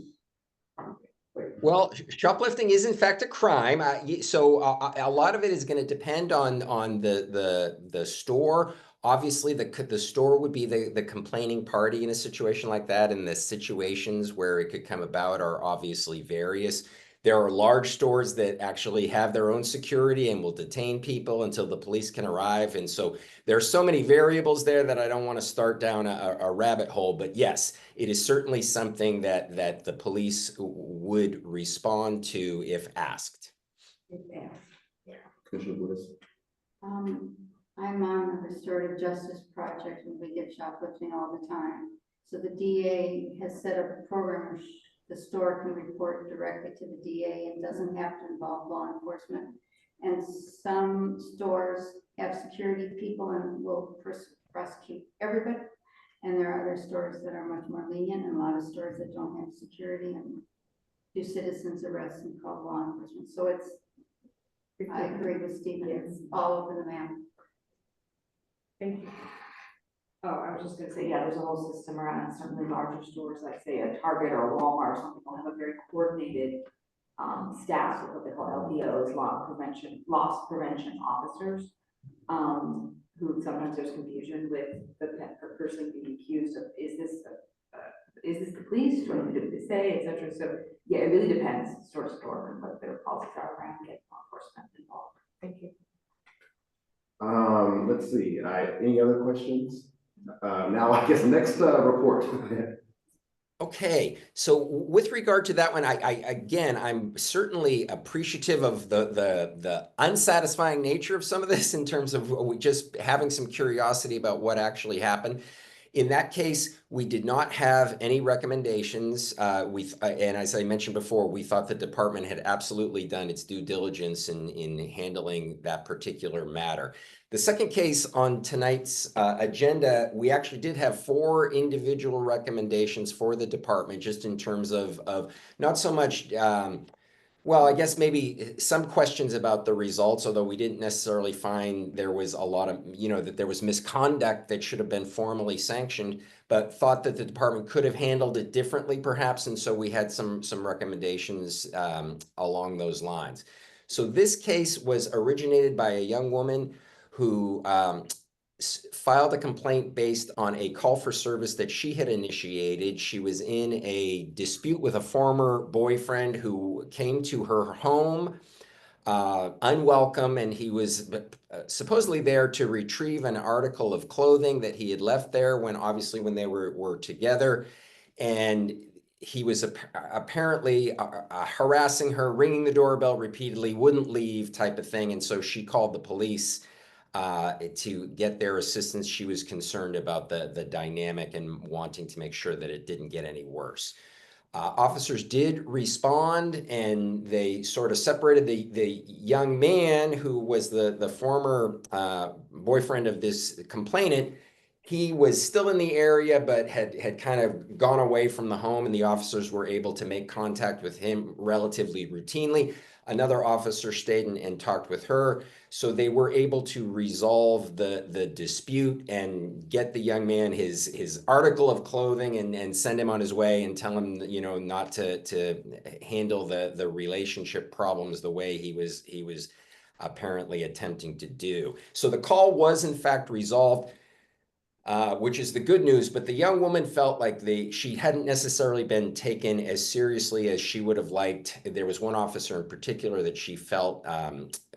Well, shoplifting is in fact a crime. So a lot of it is going to depend on the store. Obviously, the store would be the complaining party in a situation like that, and the situations where it could come about are obviously various. There are large stores that actually have their own security and will detain people until the police can arrive. And so there are so many variables there that I don't want to start down a rabbit hole. But yes, it is certainly something that the police would respond to if asked. Commissioner Lewis. I'm on the Restorative Justice Project, and we get shoplifting all the time. So the DA has set up a program where the store can report directly to the DA and doesn't have to involve law enforcement. And some stores have security people and will prosecute everybody. And there are other stores that are much more lenient, and a lot of stores that don't have security and do citizens arrests and call law enforcement. So I agree with Stephen, it's all over the map. Thank you. Oh, I was just gonna say, yeah, there's a whole system around certainly larger stores, like say a Target or a Walmart or something, will have a very coordinated staff with what they call LPOs, loss prevention officers, who sometimes there's confusion with the person being accused of, is this the police, what did they say, etc. So yeah, it really depends store to store and what their policies are around getting law enforcement involved. Thank you. Let's see, any other questions? Now I guess next report. Okay, so with regard to that one, I'm certainly appreciative of the unsatisfying nature of some of this in terms of just having some curiosity about what actually happened. In that case, we did not have any recommendations. And as I mentioned before, we thought the department had absolutely done its due diligence in handling that particular matter. The second case on tonight's agenda, we actually did have 4 individual recommendations for the department, just in terms of not so much, well, I guess maybe some questions about the results, although we didn't necessarily find there was a lot of, that there was misconduct that should have been formally sanctioned, but thought that the department could have handled it differently perhaps. And so we had some recommendations along those lines. So this case was originated by a young woman who filed a complaint based on a call for service that she had initiated. She was in a dispute with a former boyfriend who came to her home unwelcome, and he was supposedly there to retrieve an article of clothing that he had left there when they were together. And he was apparently harassing her, ringing the doorbell repeatedly, wouldn't leave type of thing. And so she called the police to get their assistance. She was concerned about the dynamic and wanting to make sure that it didn't get any worse. Officers did respond, and they sort of separated the young man who was the former boyfriend of this complainant. He was still in the area, but had kind of gone away from the home, and the officers were able to make contact with him relatively routinely. Another officer stayed and talked with her. So they were able to resolve the dispute and get the young man his article of clothing and send him on his way and tell him, you know, not to handle the relationship problems the way he was apparently attempting to do. So the call was in fact resolved, which is the good news, but the young woman felt like she hadn't necessarily been taken as seriously as she would have liked. There was one officer in particular that she felt,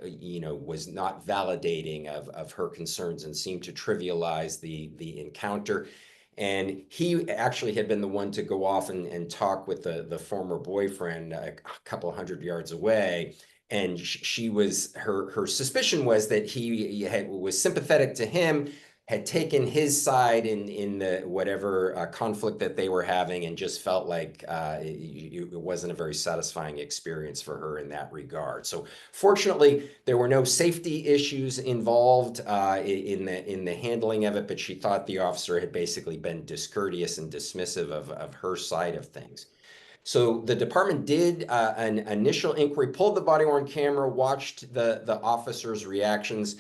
was not validating of her concerns and seemed to trivialize the encounter. And he actually had been the one to go off and talk with the former boyfriend a couple hundred yards away. And her suspicion was that he was sympathetic to him, had taken his side in the whatever conflict that they were having, and just felt like it wasn't a very satisfying experience for her in that regard. So fortunately, there were no safety issues involved in the handling of it, but she thought the officer had basically been discourteous and dismissive of her side of things. So the department did an initial inquiry, pulled the body-worn camera, watched the officer's reactions,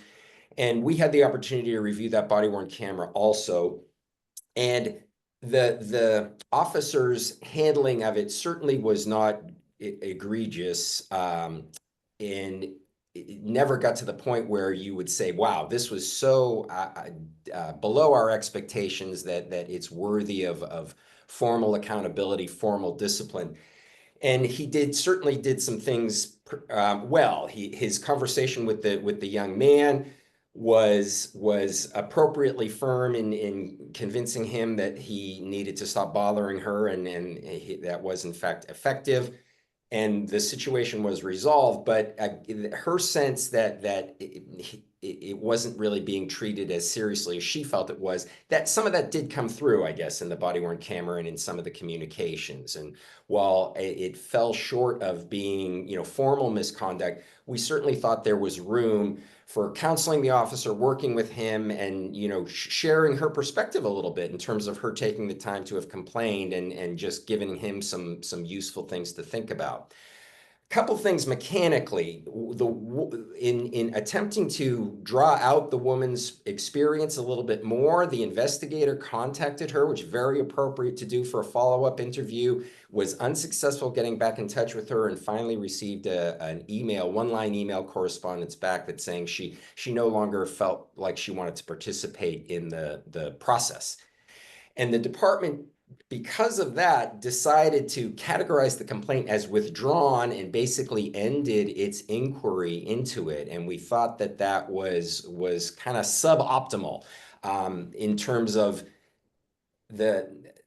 and we had the opportunity to review that body-worn camera also. And the officer's handling of it certainly was not egregious, and it never got to the point where you would say, wow, this was so below our expectations that it's worthy of formal accountability, formal discipline. And he certainly did some things well. His conversation with the young man was appropriately firm in convincing him that he needed to stop bothering her, and that was in fact effective, and the situation was resolved. But her sense that it wasn't really being treated as seriously as she felt it was, that some of that did come through, I guess, in the body-worn camera and in some of the communications. And while it fell short of being, formal misconduct, we certainly thought there was room for counseling the officer, working with him, and sharing her perspective a little bit in terms of her taking the time to have complained and just giving him some useful things to think about. Couple things mechanically, in attempting to draw out the woman's experience a little bit more, the investigator contacted her, which is very appropriate to do for a follow-up interview, was unsuccessful getting back in touch with her, and finally received an email, one-line email correspondence back that's saying she no longer felt like she wanted to participate in the process. And the department, because of that, decided to categorize the complaint as withdrawn and basically ended its inquiry into it. And we thought that was kind of suboptimal in terms of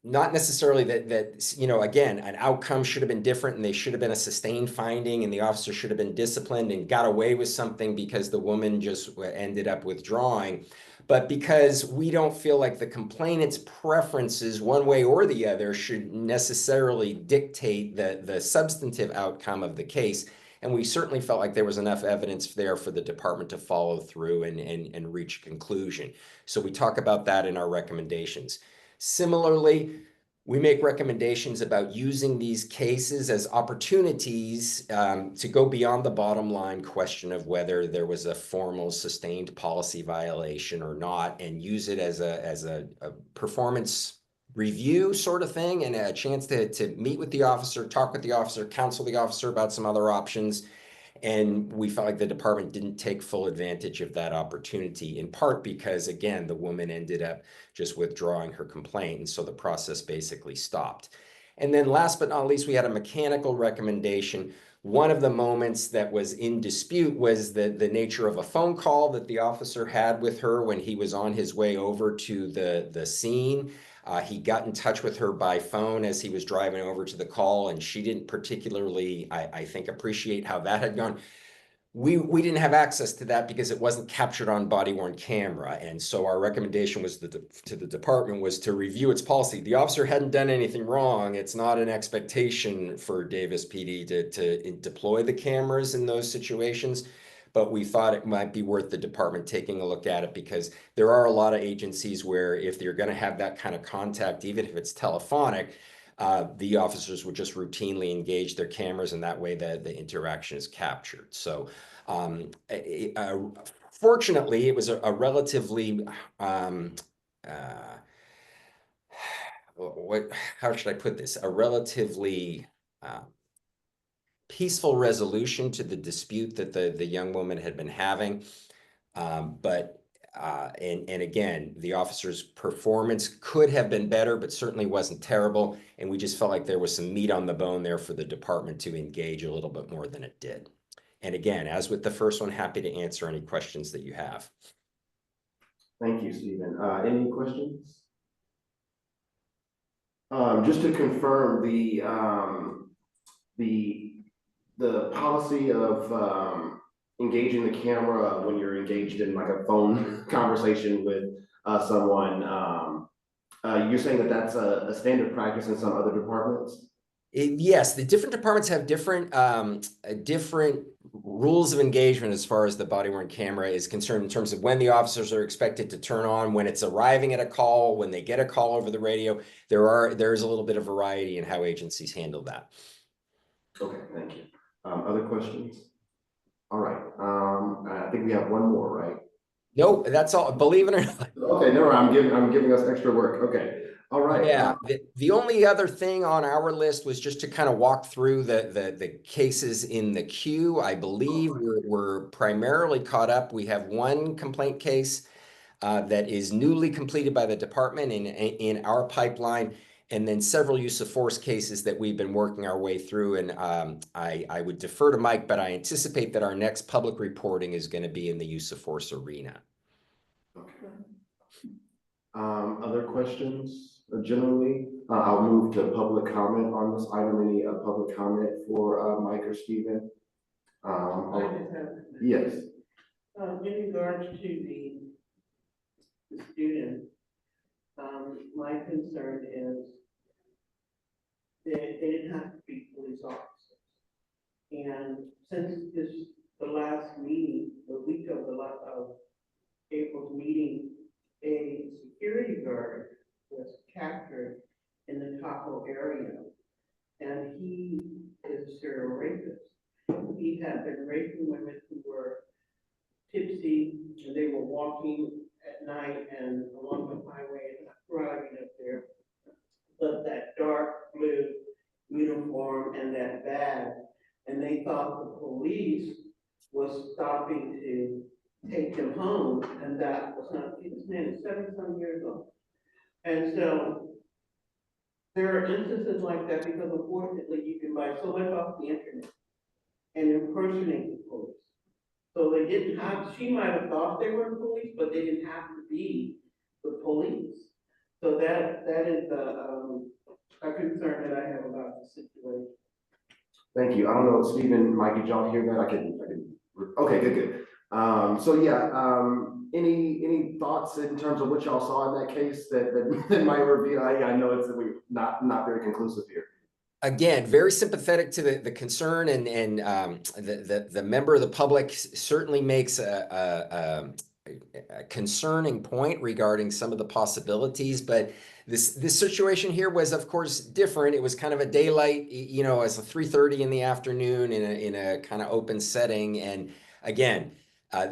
not necessarily that again, an outcome should have been different and they should have been a sustained finding and the officer should have been disciplined and got away with something because the woman just ended up withdrawing. But because we don't feel like the complainant's preferences one way or the other should necessarily dictate the substantive outcome of the case. And we certainly felt like there was enough evidence there for the department to follow through and reach a conclusion. So we talk about that in our recommendations. Similarly, we make recommendations about using these cases as opportunities to go beyond the bottom line question of whether there was a formal sustained policy violation or not, and use it as a performance review sort of thing, and a chance to meet with the officer, talk with the officer, counsel the officer about some other options, And we felt like the department didn't take full advantage of that opportunity, in part because, again, the woman ended up just withdrawing her complaint. And so the process basically stopped. And then last but not least, we had a mechanical recommendation. One of the moments that was in dispute was the nature of a phone call that the officer had with her when he was on his way over to the scene. He got in touch with her by phone as he was driving over to the call, and she didn't particularly, I think, appreciate how that had gone. We didn't have access to that because it wasn't captured on body-worn camera. And so our recommendation was to the department was to review its policy. The officer hadn't done anything wrong. It's not an expectation for Davis PD to deploy the cameras in those situations. But we thought it might be worth the department taking a look at it, because there are a lot of agencies where if you're going to have that kind of contact, even if it's telephonic, the officers would just routinely engage their cameras, and that way the interaction is captured. So fortunately, it was a relatively, how should I put this? A relatively peaceful resolution to the dispute that the young woman had been having. And again, the officer's performance could have been better, but certainly wasn't terrible. And we just felt like there was some meat on the bone there for the department to engage a little bit more than it did. And again, as with the first one, happy to answer any questions that you have. Thank you, Stephen. Any questions? Just to confirm, the policy of engaging the camera when you're engaged in like a phone conversation with someone, you're saying that that's a standard practice in some other departments? Yes, the different departments have different rules of engagement as far as the body-worn camera is concerned, in terms of when the officers are expected to turn on, when it's arriving at a call, when they get a call over the radio. There's a little bit of variety in how agencies handle that. Okay, thank you. Other questions? All right, I think we have one more, right? Nope, that's all, believe it or not. Okay, no, I'm giving us extra work. Okay, all right. Yeah, the only other thing on our list was just to kind of walk through the cases in the queue. I believe we're primarily caught up. We have one complaint case that is newly completed by the department in our pipeline, and then several use of force cases that we've been working our way through. And I would defer to Mike, but I anticipate that our next public reporting is going to be in the use of force arena. Okay. Other questions? Generally, I'll move to public comment on this item. Any public comment for Mike or Stephen? Yes. In regards to the student, my concern is they didn't have to be police officers. And since the last meeting, the week of April's meeting, a security guard was captured in the Tahoe area, and he is a serial rapist. He had been raping women who were tipsy, and they were walking at night and along the highway and not driving up there. But that dark blue uniform and that bag, and they thought the police was stopping to take him home, and that was not. This man is 70-some years old. And so there are instances like that, because unfortunately you can buy so much off the internet and impersonate the police. So they didn't have, she might have thought they were the police, but they didn't have to be the police. So that is a concern that I have about the situation. Thank you. I don't know, Stephen, Mike, did y'all hear that? I can, okay, good. So yeah, any thoughts in terms of what y'all saw in that case that might reveal? I know it's not very conclusive here. Again, very sympathetic to the concern, and the member of the public certainly makes a concerning point regarding some of the possibilities, but this situation here was, of course, different. It was kind of a daylight, you know, as a 3:30 in the afternoon in a kind of open setting, and again,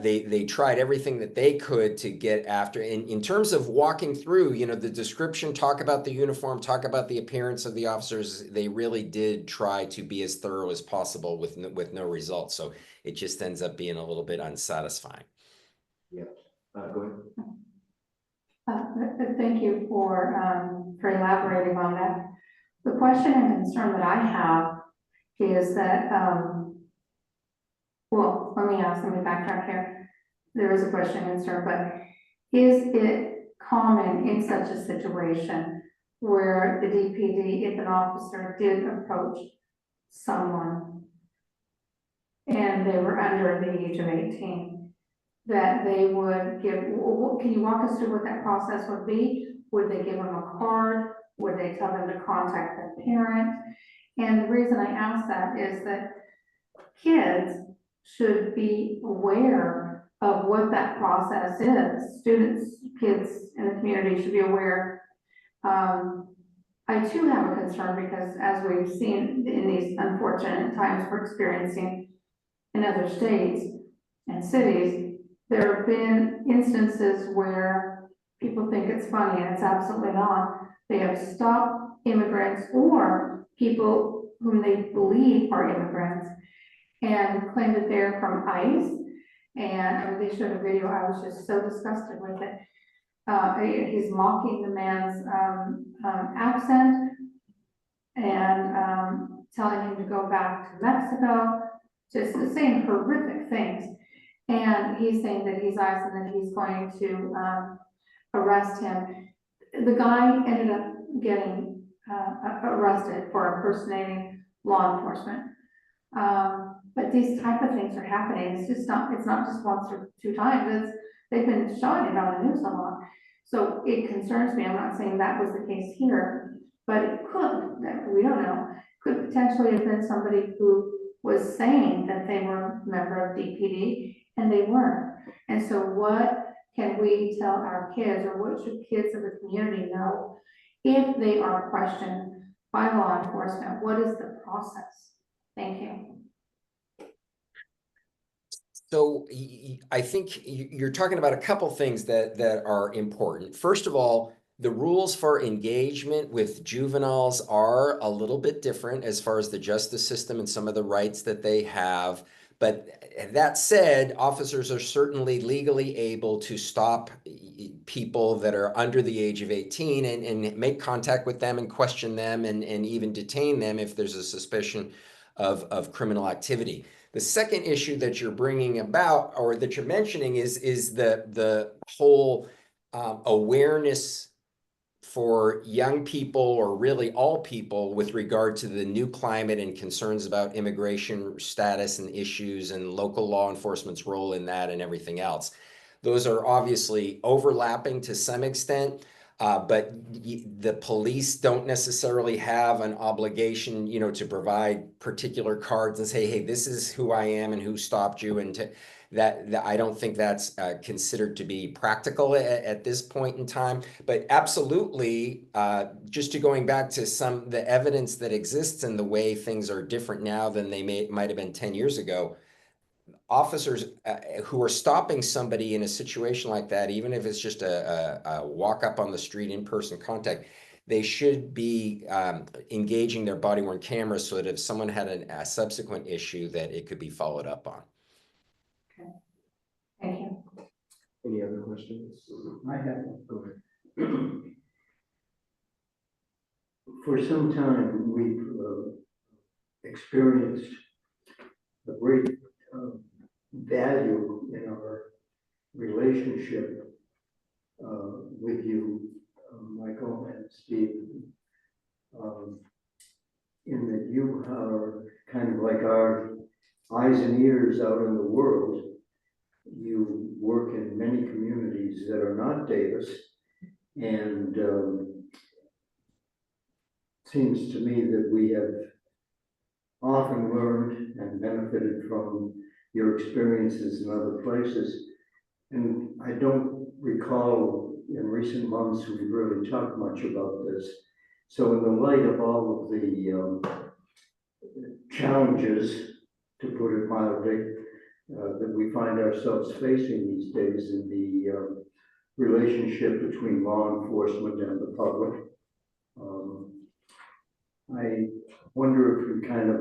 they tried everything that they could to get after. In terms of walking through, you know, the description, talk about the uniform, talk about the appearance of the officers. They really did try to be as thorough as possible with no results. So it just ends up being a little bit unsatisfying. Yeah, go ahead. Thank you for elaborating on that. The question and concern that I have is that, well, let me backtrack here. There is a question and concern, but is it common in such a situation where the DPD, if an officer did approach someone and they were under the age of 18, that they would give, can you walk us through what that process would be? Would they give them a card? Would they tell them to contact their parent? And the reason I ask that is that kids should be aware of what that process is. Students, kids in the community should be aware. I too have a concern because as we've seen in these unfortunate times we're experiencing in other states and cities, there have been instances where people think it's funny and it's absolutely not. They have stopped immigrants or people whom they believe are immigrants and claim that they're from ICE. And they showed a video, I was just so disgusted with it. He's mocking the man's accent and telling him to go back to Mexico, just saying horrific things. And he's saying that he's ICE and that he's going to arrest him. The guy ended up getting arrested for impersonating law enforcement. But these type of things are happening. It's not just once or two times. They've been showing it on the news a lot. So it concerns me. I'm not saying that was the case here, but it could, we don't know, could potentially have been somebody who was saying that they were a member of DPD and they weren't. And so what can we tell our kids, or what should kids of the community know if they are questioned by law enforcement? What is the process? Thank you. So I think you're talking about a couple things that are important. First of all, the rules for engagement with juveniles are a little bit different as far as the justice system and some of the rights that they have. But that said, officers are certainly legally able to stop people that are under the age of 18 and make contact with them and question them and even detain them if there's a suspicion of criminal activity. The second issue that you're bringing about, or that you're mentioning, is the whole awareness for young people, or really all people, with regard to the new climate and concerns about immigration status and issues and local law enforcement's role in that and everything else. Those are obviously overlapping to some extent. But the police don't necessarily have an obligation, you know, to provide particular cards and say, hey, this is who I am and who stopped you. And that I don't think that's considered to be practical at this point in time. But absolutely, just to going back to the evidence that exists and the way things are different now than they might have been 10 years ago. Officers who are stopping somebody in a situation like that, even if it's just a walk up on the street, in-person contact, they should be engaging their body-worn cameras so that if someone had a subsequent issue, that it could be followed up on. Okay. Thank you. Any other questions? I have one. Go ahead. For some time, we've experienced a great value in our relationship with you, Michael and Steve, in that you are kind of like our eyes and ears out in the world. You work in many communities that are not Davis, and seems to me that we have often learned and benefited from your experiences in other places. And I don't recall in recent months we've really talked much about this. So in the light of all of the challenges, to put it mildly, that we find ourselves facing these days in the relationship between law enforcement and the public. I wonder if we kind of,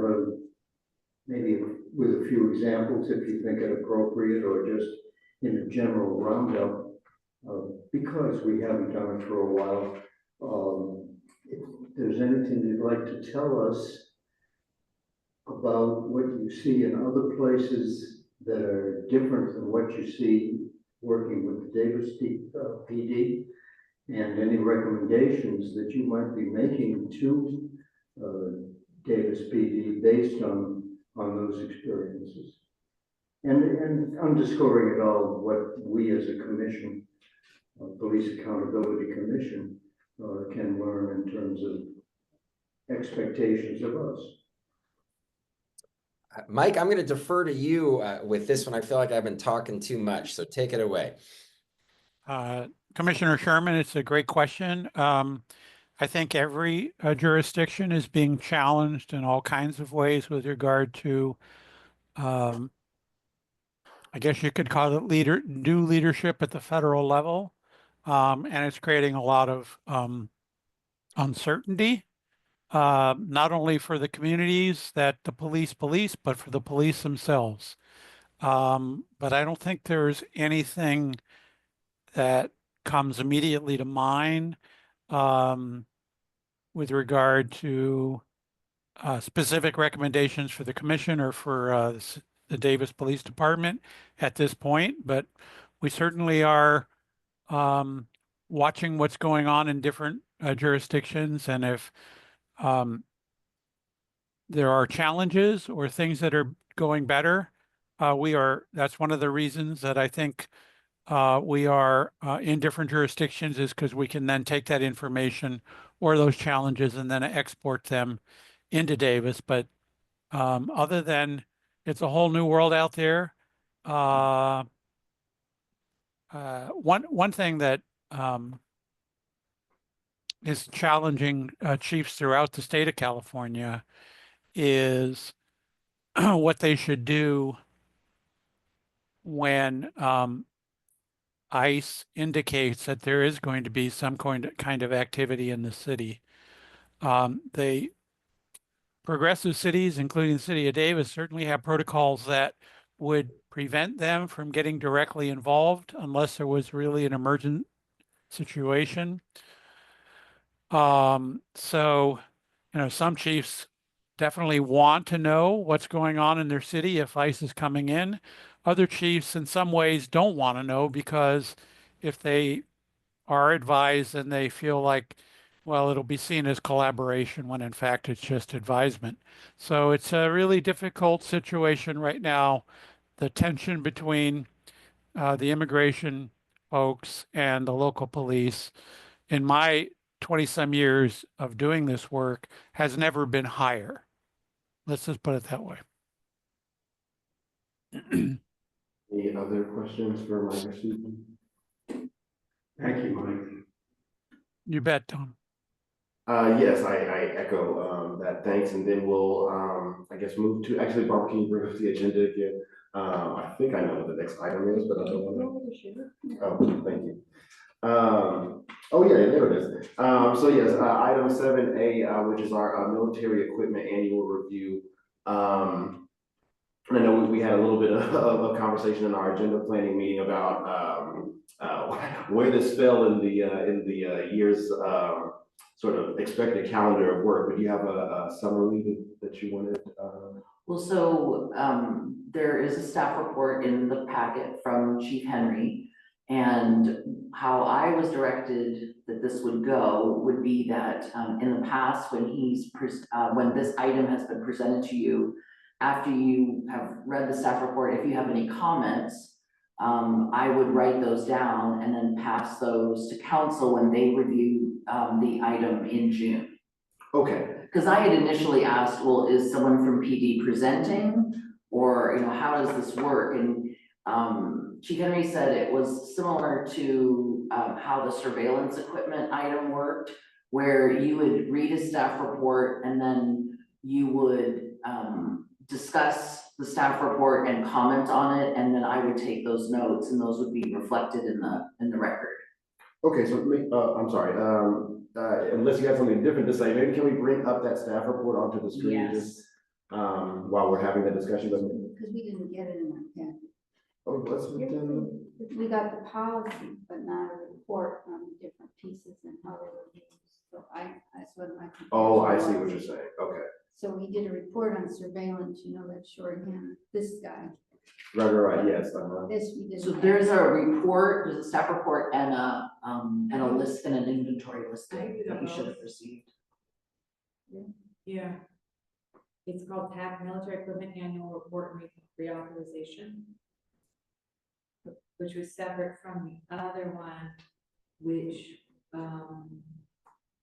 maybe with a few examples, if you think it appropriate, or just in a general roundup, because we haven't done it for a while, if there's anything you'd like to tell us about what you see in other places that are different than what you see working with the Davis PD, and any recommendations that you might be making to Davis PD based on those experiences. And underscoring it all, what we as a commission, Police Accountability Commission, can learn in terms of expectations of us. Mike, I'm going to defer to you with this one. I feel like I've been talking too much, so take it away. Commissioner Sherman, it's a great question. I think every jurisdiction is being challenged in all kinds of ways with regard to, I guess you could call it new leadership at the federal level. And it's creating a lot of uncertainty, not only for the communities that the police, but for the police themselves. But I don't think there's anything that comes immediately to mind with regard to specific recommendations for the commission or for the Davis Police Department at this point, but we certainly are watching what's going on in different jurisdictions, and if there are challenges or things that are going better, that's one of the reasons that I think we are in different jurisdictions, is because we can then take that information or those challenges and then export them into Davis. But other than it's a whole new world out there. One thing that is challenging chiefs throughout the state of California is what they should do when ICE indicates that there is going to be some kind of activity in the city. The progressive cities, including the city of Davis, certainly have protocols that would prevent them from getting directly involved unless there was really an emergent situation. So, some chiefs definitely want to know what's going on in their city if ICE is coming in. Other chiefs in some ways don't want to know, because if they are advised, then they feel like, well, it'll be seen as collaboration when in fact it's just advisement. So it's a really difficult situation right now, the tension between the immigration folks and the local police. In my 20-some years of doing this work, has never been higher. Let's just put it that way. Any other questions for Mike or Susan? Thank you, Mike. You bet, Tom. Yes, I echo that, thanks, and then we'll, I guess, move to, actually, Barbara, can you bring up the agenda again? I think I know what the next item is, but I don't want to. Oh, thank you. Oh, yeah, there it is. So yes, item 7A, which is our military equipment annual review. And I know we had a little bit of a conversation in our agenda planning meeting about where this fell in the year's sort of expected calendar of work. But do you have a summary that you wanted? Well, so there is a staff report in the packet from Chief Henry, and how I was directed that this would go would be that in the past, when when this item has been presented to you, after you have read the staff report, if you have any comments, I would write those down and then pass those to council when they review the item in June. Okay. Because I had initially asked, well, is someone from PD presenting, or how does this work? And Chief Henry said it was similar to how the surveillance equipment item worked, where you would read a staff report and then you would discuss the staff report and comment on it, and then I would take those notes, and those would be reflected in the record. Okay, so, I'm sorry, unless you have something different to say, maybe can we bring up that staff report onto the screen? Yes. Just, while we're having that discussion, but, Because we didn't get it in our packet. oh, let's, We got the policy, but not a report on the different pieces and how they were used. So that's what my. oh, I see confusion what was. you're saying, okay. So we did a report on surveillance, you know, that shorthand, this guy, Right, yes, this we did. So there's a report, there's a staff report and a list and an inventory listing that you should have received. Yeah. It's called TAC Military Equipment Annual Report and Reauthorization, which was separate from the other one, which,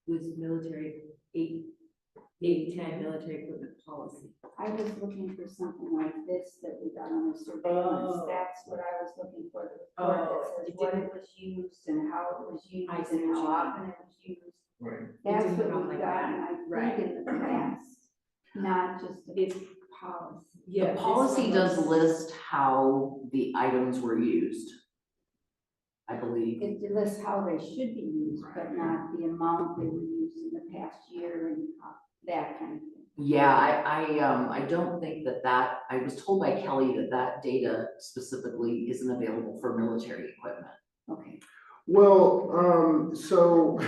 was military, 810 military equipment policy. I was looking for something like this that we got on the surveillance, Oh. that's what I was looking for, the report Oh, that says it what didn't- it was used and how it was used I see and what how you mean. often it was used. Right. That's didn't what come we like got, that. and I Right. think in the past, not just It's the policy. Yeah. The this policy one does was- list how the items were used, I believe. It lists how they should be used, but not the amount they were used in the past year and that kind of thing. Yeah, I don't think that, I was told by Kelly that data specifically isn't available for military equipment. Okay. Well, so,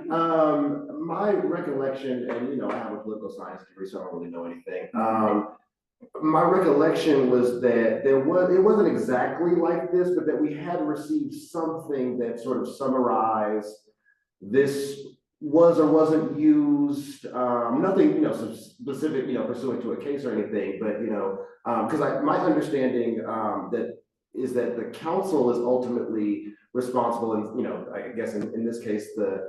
my recollection, and you know, I have a political science degree, so I don't really know anything. My recollection was that it wasn't exactly like this, but that we had received something that sort of summarized this was or wasn't used, nothing, you know, specific, you know, pursuant to a case or anything, but, you know, because my understanding, that is that the council is ultimately responsible, and, you know, I guess in this case, the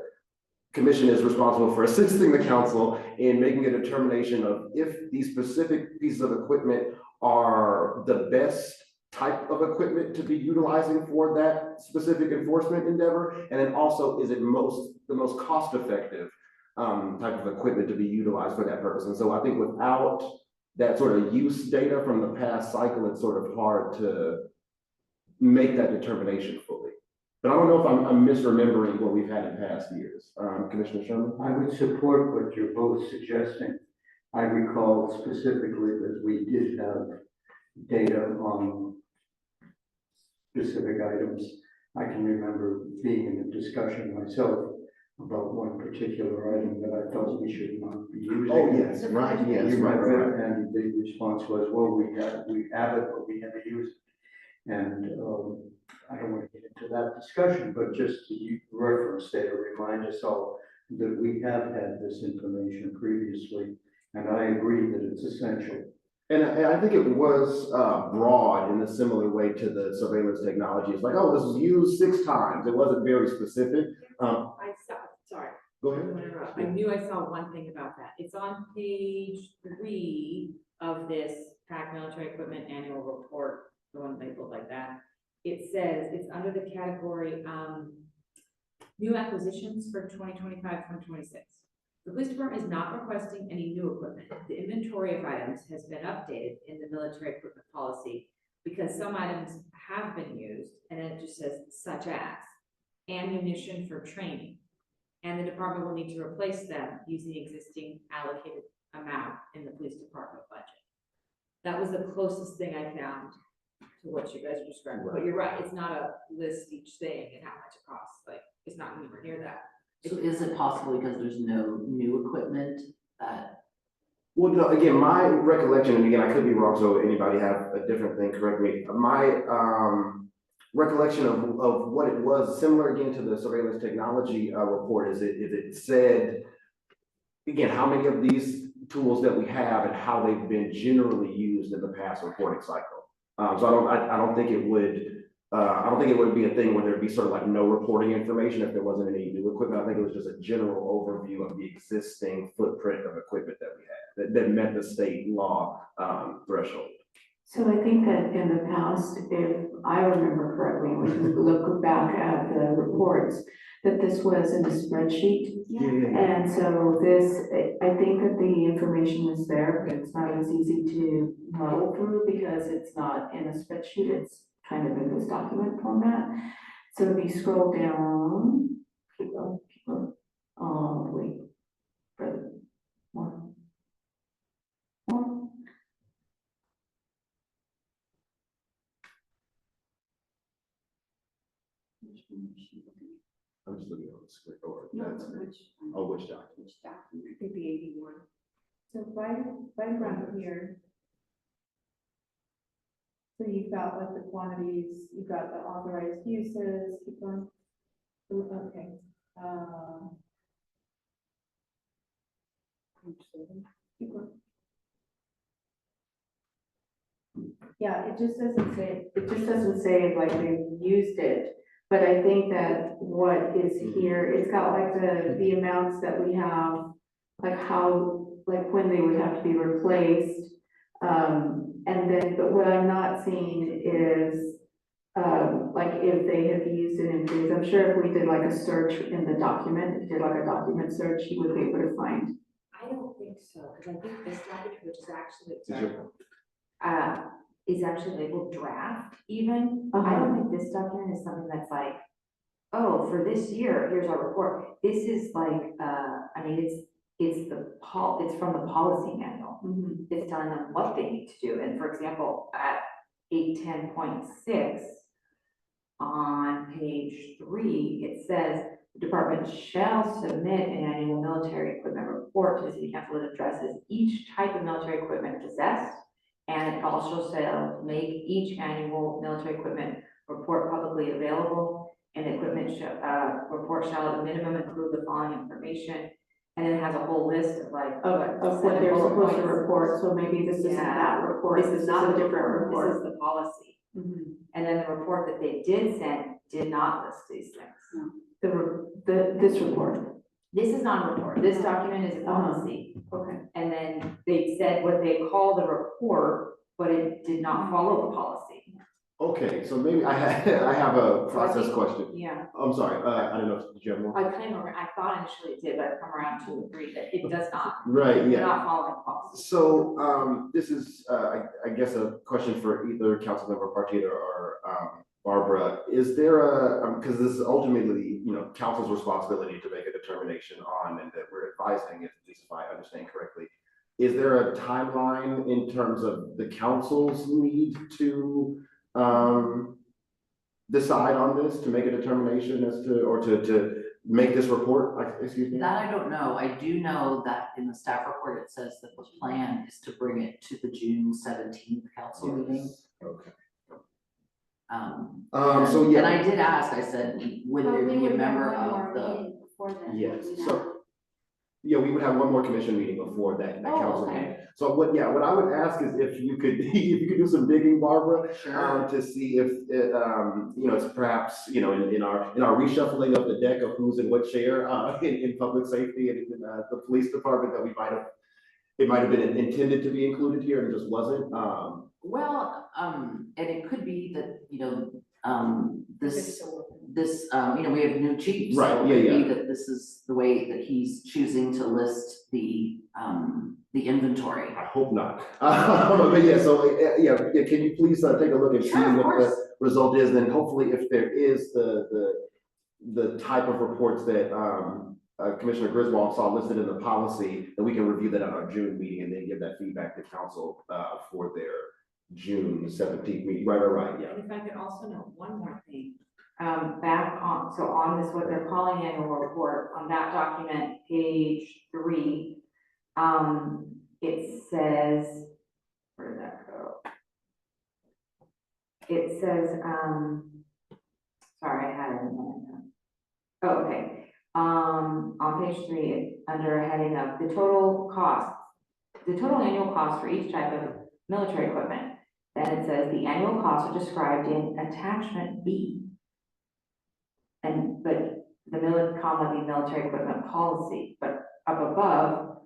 commission is responsible for assisting the council in making a determination of if these specific pieces of equipment are the best type of equipment to be utilizing for that specific enforcement endeavor, and then also is it the most cost-effective type of equipment to be utilized for that purpose. And so I think without that sort of use data from the past cycle, it's sort of hard to make that determination fully. But I don't know if I'm misremembering what we've had in past years. Commissioner Sherman? I would support what you're both suggesting. I recall specifically that we did have data on specific items. I can remember being in a discusussion myself about one particular item that I felt we should not be using. Oh, yes, right, yes, You right, remember, right. and the response was, well, we have it, but we never use it. And I don't want to get into that discussion, but just to reference data, remind us all that we have had this information previously, and I agree that it's essential. And I think it was broad in a similar way to the surveillance technology. It's like, oh, this was used 6 times. It wasn't very specific. I saw, sorry, Go I ahead. don't wanna interrupt. I knew I saw one thing about that. It's on page 3 of this PAC Military Equipment Annual Report, the one labeled like that. It says, it's under the category, new acquisitions for 2025-2026. The police department is not requesting any new equipment. The inventory of items has been updated in the military equipment policy because some items have been used, and then it just says such as ammunition for training. And the department will need to replace them using the existing allocated amount in the police department budget. That was the closest thing I found to what you guys are describing, but you're right, it's not a list each thing and how much it costs, like, it's not anywhere near that. So is it possible because there's no new equipment that, Well, no, again, my recollection, and again, I could be wrong, so anybody have a different thing, correct me. My recollection of what it was, similar again to the surveillance technology report, is it said, again, how many of these tools that we have and how they've been generally used in the past reporting cycle. So I don't think it would be a thing where there'd be sort of like no reporting information if there wasn't any new equipment. I think it was just a general overview of the existing footprint of equipment that we had that met the state law threshold. So I think that in the past, if I remember correctly, when you look back at the reports, that this was in a spreadsheet. Yeah. And so this, I think that the information is there, but it's not as easy to muddle through because it's not in a spreadsheet, it's kind of in this document format. So if you scroll down, keep going, wait, further, more. I'm just looking on the screen, or No, that's, which, oh, which document? which document? I think the 81. So right around here. So you've got like the quantities, you've got the authorized uses, keep going. Ooh, okay, keep going. Yeah, it just doesn't say like they've used it, but I think that what is here, it's got like the amounts that we have, like how, like when they would have to be replaced. And then, but what I'm not seeing is, like if they have used it in things, I'm sure if we did like a search in the document, if you did like a document search, you would be able to find. I don't think so, because I think this document, which is actually, Is actually labeled draft even. I Uh-huh. don't think this document is something that's like, oh, for this year, here's our report. This is like, I mean, it's from the policy manual. It's telling them what they need to do. And for example, at 810.6 on page 3, it says the department shall submit an annual military equipment report to the city council that addresses each type of military equipment possessed. And it also shall make each annual military equipment report publicly available. And the equipment report shall at a minimum include the following information. And it has a whole list of like. Of what they're bullet supposed to points. report, so maybe this isn't Yeah. that report, This this is is not a the different report, this report. is the policy. Mhm. And then the report that they did send did not list these things. This report, This is not a report, this document is a policy. okay. And then they said what they call the report, but it did not follow the policy. Okay, so maybe I have a process question. Yeah, I'm sorry, I don't know, did you have more? I thought initially it did, but I've come around to agree that it does not. Right, They're yeah. not following the policy. So, this is, I guess a question for either Councilmember Partita or, Barbara. Is there because this is ultimately, council's responsibility to make a determination on, and that we're advising, at least if I understand correctly. Is there a timeline in terms of the council's need to, decide on this, to make a determination as to, or to make this report, excuse me? That I don't know. I do know that in the staff report, it says that the plan is to bring it to the June 17th council meeting. Okay. So yeah. And I did ask, I said, would But there we be a would have member one more of the? meeting before then, would Yes, we so, not? yeah, we would have one more commission meeting before that Oh, council okay. meeting. So what I would ask is if you could, if you could do some digging, Barbara, Sure. to see if, it's perhaps, in our reshuffling of the deck of who's in what chair, in public safety and in, the police department, that it might have been intended to be included here and it just wasn't. Well, and it could be that, we have new chiefs. so Right, it could yeah, be that this is the way that he's choosing to list the inventory. I hope not. But yeah, so, can you please take a look and see Sure, of what course. the result is, and hopefully if there is the type of reports that, Commissioner Griswold saw listed in the policy, then we can review that at our June meeting and then give that feedback to council, for their June 17th meeting. Right, yeah. And if I could also note one more thing, back on this, what they're calling annual report, on that document, page 3, it says, where did that go? It says, sorry, I had it in my mind. Oh, okay. On page 3, under a heading of the total annual cost for each type of military equipment. Then it says the annual costs are described in attachment B. But the military equipment policy, but up above,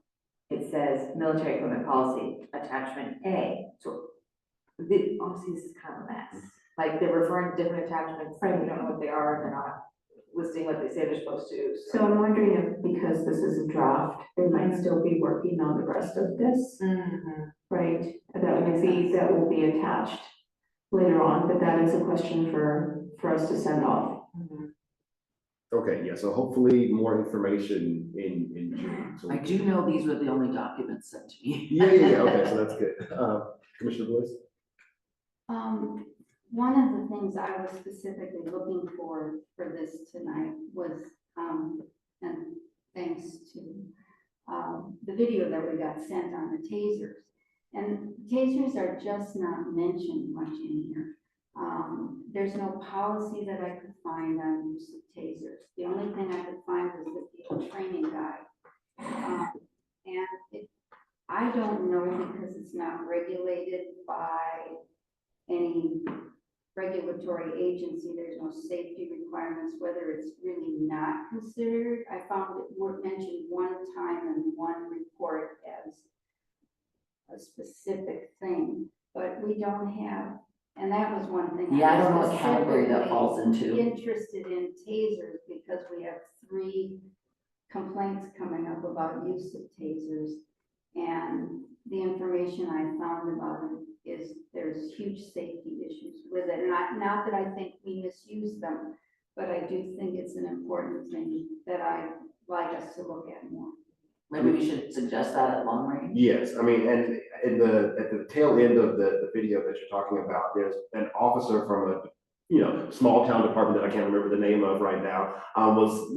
it says military equipment policy, attachment A. So obviously this is kind of a mess. Like they're referring to different attachments, and we don't know what they are, and they're not listing what they say they're supposed to, So I'm wondering if, because this is a draft, they might still be working on the rest of this, Mhm. right? That will be attached later on, but that is a question for us to send off. Okay, yeah, so hopefully more information in June. So we I can- do know these were the only documents sent to me. Yeah, okay, so that's good. Commissioner Boyce? One of the things I was specifically looking for this tonight was, and thanks to, the video that we got sent on the tasers. And tasers are just not mentioned much in here. There's no policy that I could find on use of tasers. The only thing I could find was the training guide. I don't know, because it's not regulated by any regulatory agency, there's no safety requirements, whether it's really not considered. I found it were mentioned one time in one report as a specific thing, but we don't have, and that was one thing. Yeah, I don't know was what category that falls into. Interested in tasers because we have 3 complaints coming up about use of tasers. And the information I found about it is there's huge safety issues with it. Not that I think we misuse them, but I do think it's an important thing that I'd like us to look at more. Maybe we should suggest that at long range. Yes, I mean, and at the tail end of the video that you're talking about, there's an officer from a small town department that I can't remember the name of right now, was,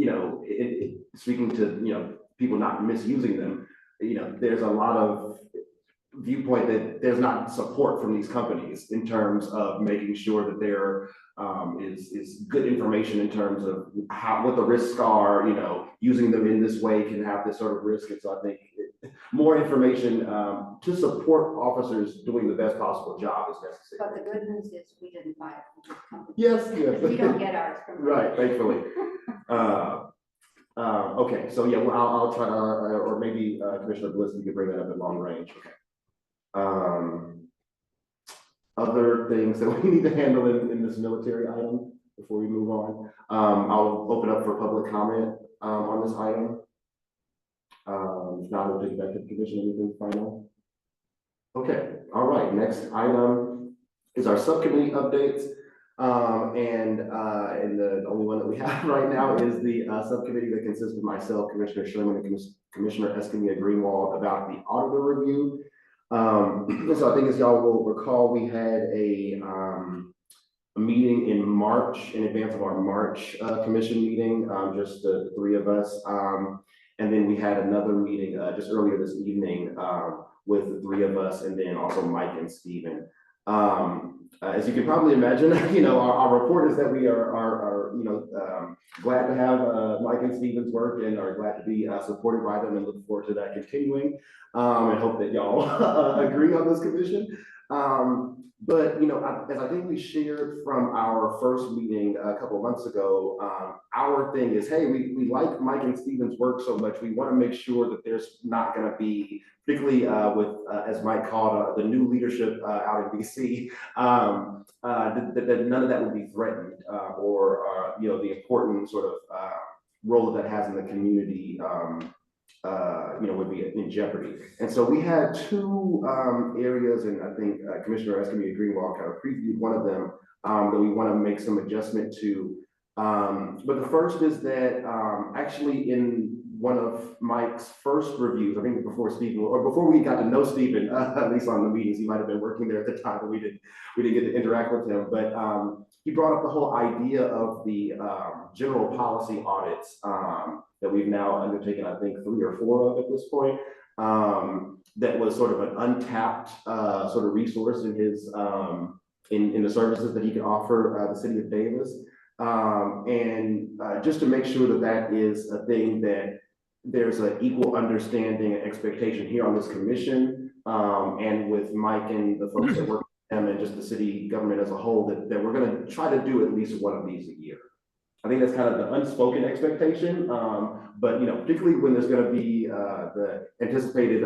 speaking to, people not misusing them. There's a lot of viewpoint that there's not support from these companies in terms of making sure that there is good information in terms of what the risks are, using them in this way can have this sort of risk. And so I think more information to support officers doing the best possible job is necessary. But the good news is we didn't buy it from this company. Yes. We don't get ours from. Right, thankfully. Okay, so yeah, well, I'll try, or maybe Commissioner Bliss, you could bring that up at long range. Okay. Other things that we need to handle in this military item before we move on. I'll open up for public comment on this item. If not, we'll take it back to the commission. Anything final? Okay, all right, next item is our subcommittee updates. And the only one that we have right now is the subcommittee that consists of myself, Commissioner Sherman, and Commissioner Escamilla Greenwald about the auditor review. So I think, as y'all will recall, we had a meeting in March, in advance of our March commission meeting, just the 3 of us. And then we had another meeting just earlier this evening with the 3 of us, and then also Mike and Stephen. As you can probably imagine, our report is that we are glad to have Mike and Stephen's work and are glad to be supported by them, and look forward to that continuing. And hope that y'all agree on this commission. But as I think we shared from our first meeting a couple of months ago, our thing is, hey, we like Mike and Stephen's work so much, we want to make sure that there's not going to be, particularly with, as Mike called the new leadership out in DC, that none of that would be threatened, or the important sort of role that has in the community would be in jeopardy. And so we had 2 areas, and I think Commissioner Escamilla Greenwald kind of previewed one of them that we want to make some adjustment to. But the first is that actually in one of Mike's first reviews, I think before Stephen, or before we got to know Stephen, at least on the meetings, he might have been working there at the time, but we didn't get to interact with him. But he brought up the whole idea of the general policy audits that we've now undertaken, I think 3 or 4 of at this point. That was sort of an untapped sort of resource in his in the services that he could offer the city of Davis. And just to make sure that that is a thing that there's an equal understanding and expectation here on this commission, and with Mike and the folks that work with him and just the city government as a whole, that we're going to try to do at least one of these a year. I think that's kind of the unspoken expectation, but particularly when there's going to be the anticipated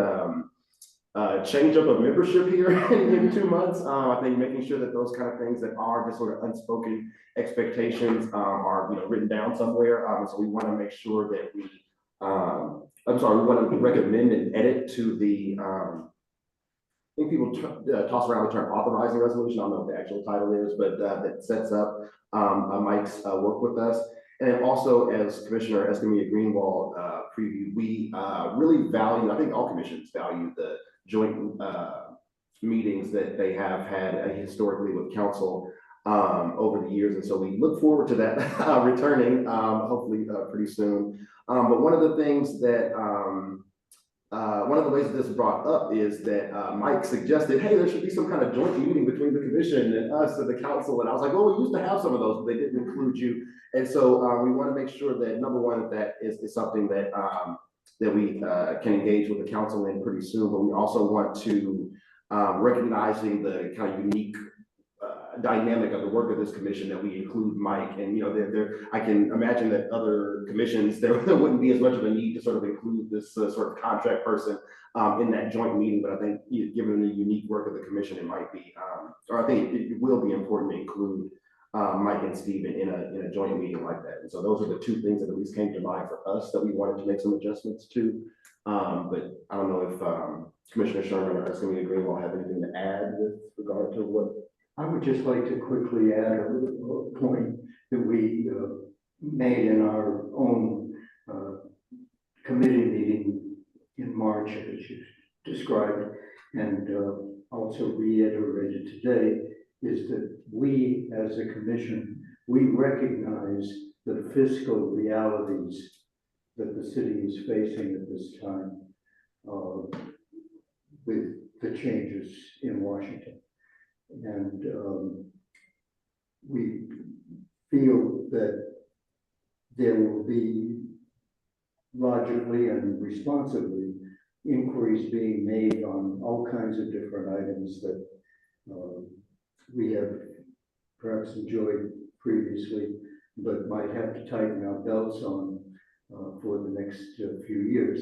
change up of membership here in 2 months. I think making sure that those kind of things that are just sort of unspoken expectations are, written down somewhere. So we want to make sure that we, we want to recommend an edit to the, I think people toss around the term authorizing resolution. I don't know what the actual title is, but that sets up Mike's work with us. And then also, as Commissioner Escamilla Greenwald previewed, we really value, I think all commissions value the joint meetings that they have had historically with council over the years. And so we look forward to that returning, hopefully pretty soon. But one of the things that, one of the ways that this is brought up is that Mike suggested, hey, there should be some kind of joint meeting between the commission and us and the council. And I was like, well, we used to have some of those, but they didn't include you. And so we want to make sure that, number one, that is something that that we can engage with the council in pretty soon. But we also want to recognizing the kind of unique dynamic of the work of this commission, that we include Mike. And I can imagine that other commissions there wouldn't be as much of a need to sort of include this sort of contract person in that joint meeting. But I think given the unique work of the commission, it might be, or I think it will be important to include Mike and Stephen in a joint meeting like that. And so those are the two things that at least came to mind for us that we wanted to make some adjustments to. But I don't know if Commissioner Sherman or Escamilla Greenwald have anything to add with regard to what. I would just like to quickly add a point that we made in our own committee meeting in March, as you described, and also reiterated today, is that we as a commission, we recognize the fiscal realities that the city is facing at this time with the changes in Washington. And we feel that there will be logically and responsibly inquiries being made on all kinds of different items that we have perhaps enjoyed previously, but might have to tighten our belts on for the next few years.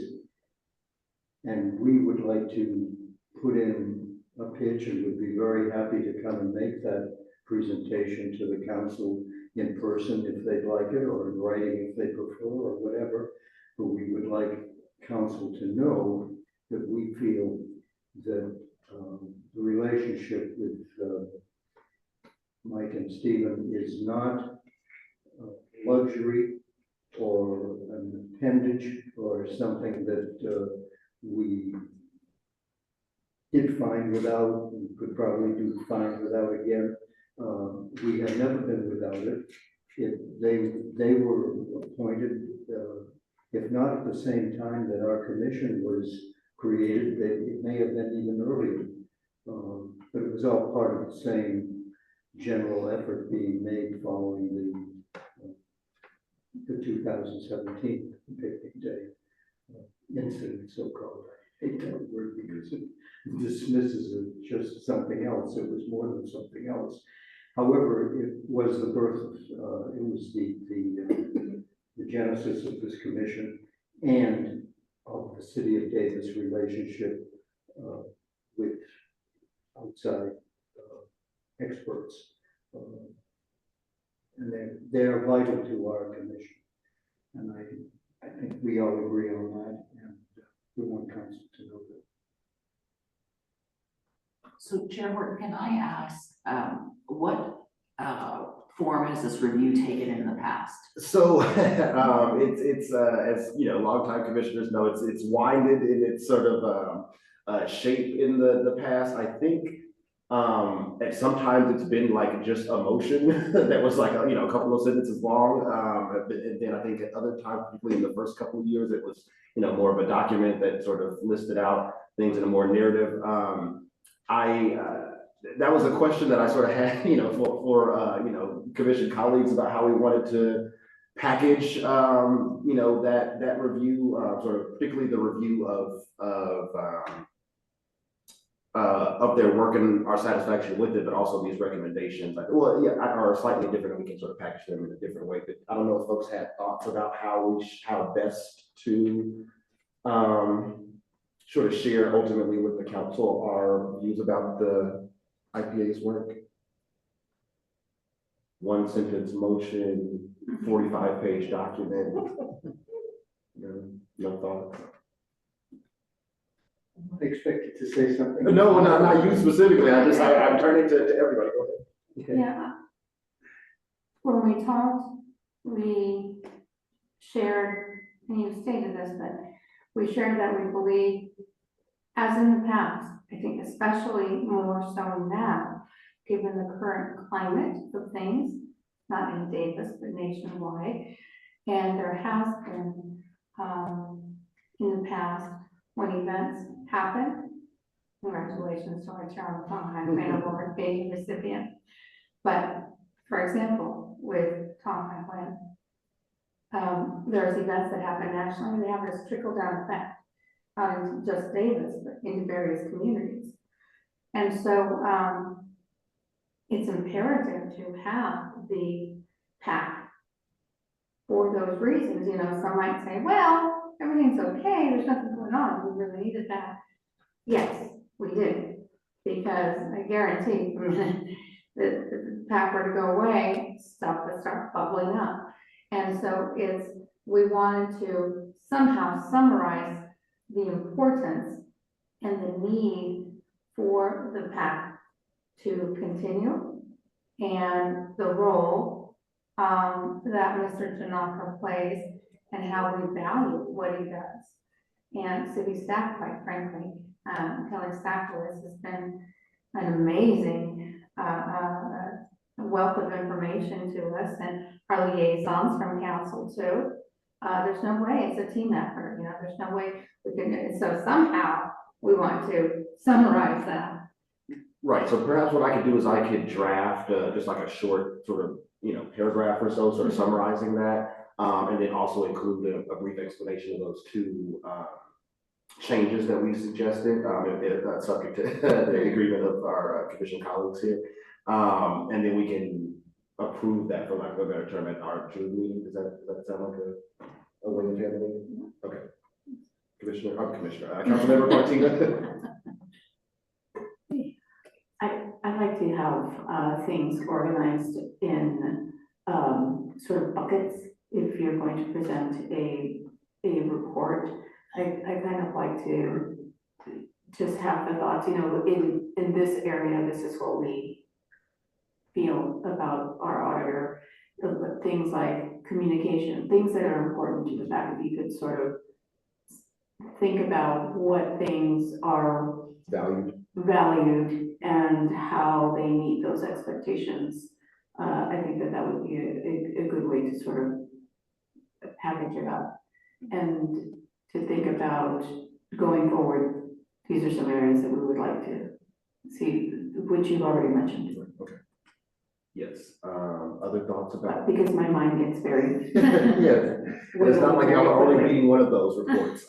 And we would like to put in a pitch and would be very happy to come and make that presentation to the council in person if they'd like it, or in writing if they prefer, or whatever. But we would like council to know that we feel that the relationship with Mike and Stephen is not luxury or an appendage or something that we did fine without, and could probably do fine without again. We have never been without it. They were appointed, if not at the same time that our commission was created, it may have been even earlier. But it was all part of the same general effort being made following the 2017 picnic day incident, so-called. I hate that word because it dismisses it just something else. It was more than something else. However, it was the birth of, it was the genesis of this commission and of the City of Davis relationship with outside experts. And they're vital to our commission. And I think we all agree on that, and we want council to know that. So Chair Horton, can I ask, what form has this review taken in the past? So it's as longtime commissioners know, it's winded in its sort of shape in the past. I think at sometimes it's been like just a motion that was like a couple of sentences long, and then I think at other times, particularly in the first couple of years, it was more of a document that sort of listed out things in a more narrative. That was a question that I sort of had, for commission colleagues about how we wanted to package, that review, sort of particularly the review of their work and our satisfaction with it, but also these recommendations. Are slightly different, and we can sort of package them in a different way. But I don't know if folks had thoughts about how best to sort of share ultimately with the council our views about the IPA's work. One sentence motion, 45-page document. No thoughts? I expected to say something. No, not you specifically. I'm turning to everybody. Go ahead. Okay. Yeah. When we talked, we shared, and you stated this, but we shared that we believe, as in the past, I think especially more so now, given the current climate of things, not in Davis, but nationwide. And there has been, in the past, when events happen, congratulations to our Chairman Tom Fan Award being recipient. But for example, with Tom Highland, there's events that happen nationally, they have this trickle down effect, not in just Davis, but in various communities. And so, it's imperative to have the PAC for those reasons. You know, some might say, well, everything's okay, there's nothing going on, we really needed that. Yes, we do, because I guarantee the minute the PAC were to go away, stuff would start bubbling up. And so we wanted to somehow summarize the importance and the need for the PAC to continue and the role that Mr. Tanaka plays and how we value what he does. And city staff, quite frankly, Kelly Stackless has been an amazing wealth of information to us, and our liaisons from council too. There's no way it's a team effort, you know, there's no way we can, so somehow we want to summarize that. Right, so perhaps what I could do is I could draft just like a short sort of, paragraph or so, sort of summarizing that. And then also include a brief explanation of those two changes that we suggested, subject to the agreement of our commission colleagues here. And then we can approve that, for lack of a better term, at our June meeting. Does that sound like a way of handling it? Okay. Councilmember Martina. I like to have things organized in sort of buckets. If you're going to present a report, I kind of like to just have the thoughts, in this area, this is what we feel about our auditor. Things like communication, things that are important to the fact that you could sort of think about what things are valued and how they meet those expectations. I think that would be a good way to sort of package it up and to think about going forward. These are some areas that we would like to see, which you've already mentioned. Okay. Yes. Other thoughts about? Because my mind gets very. Yes. It's not like y'all are only reading one of those reports.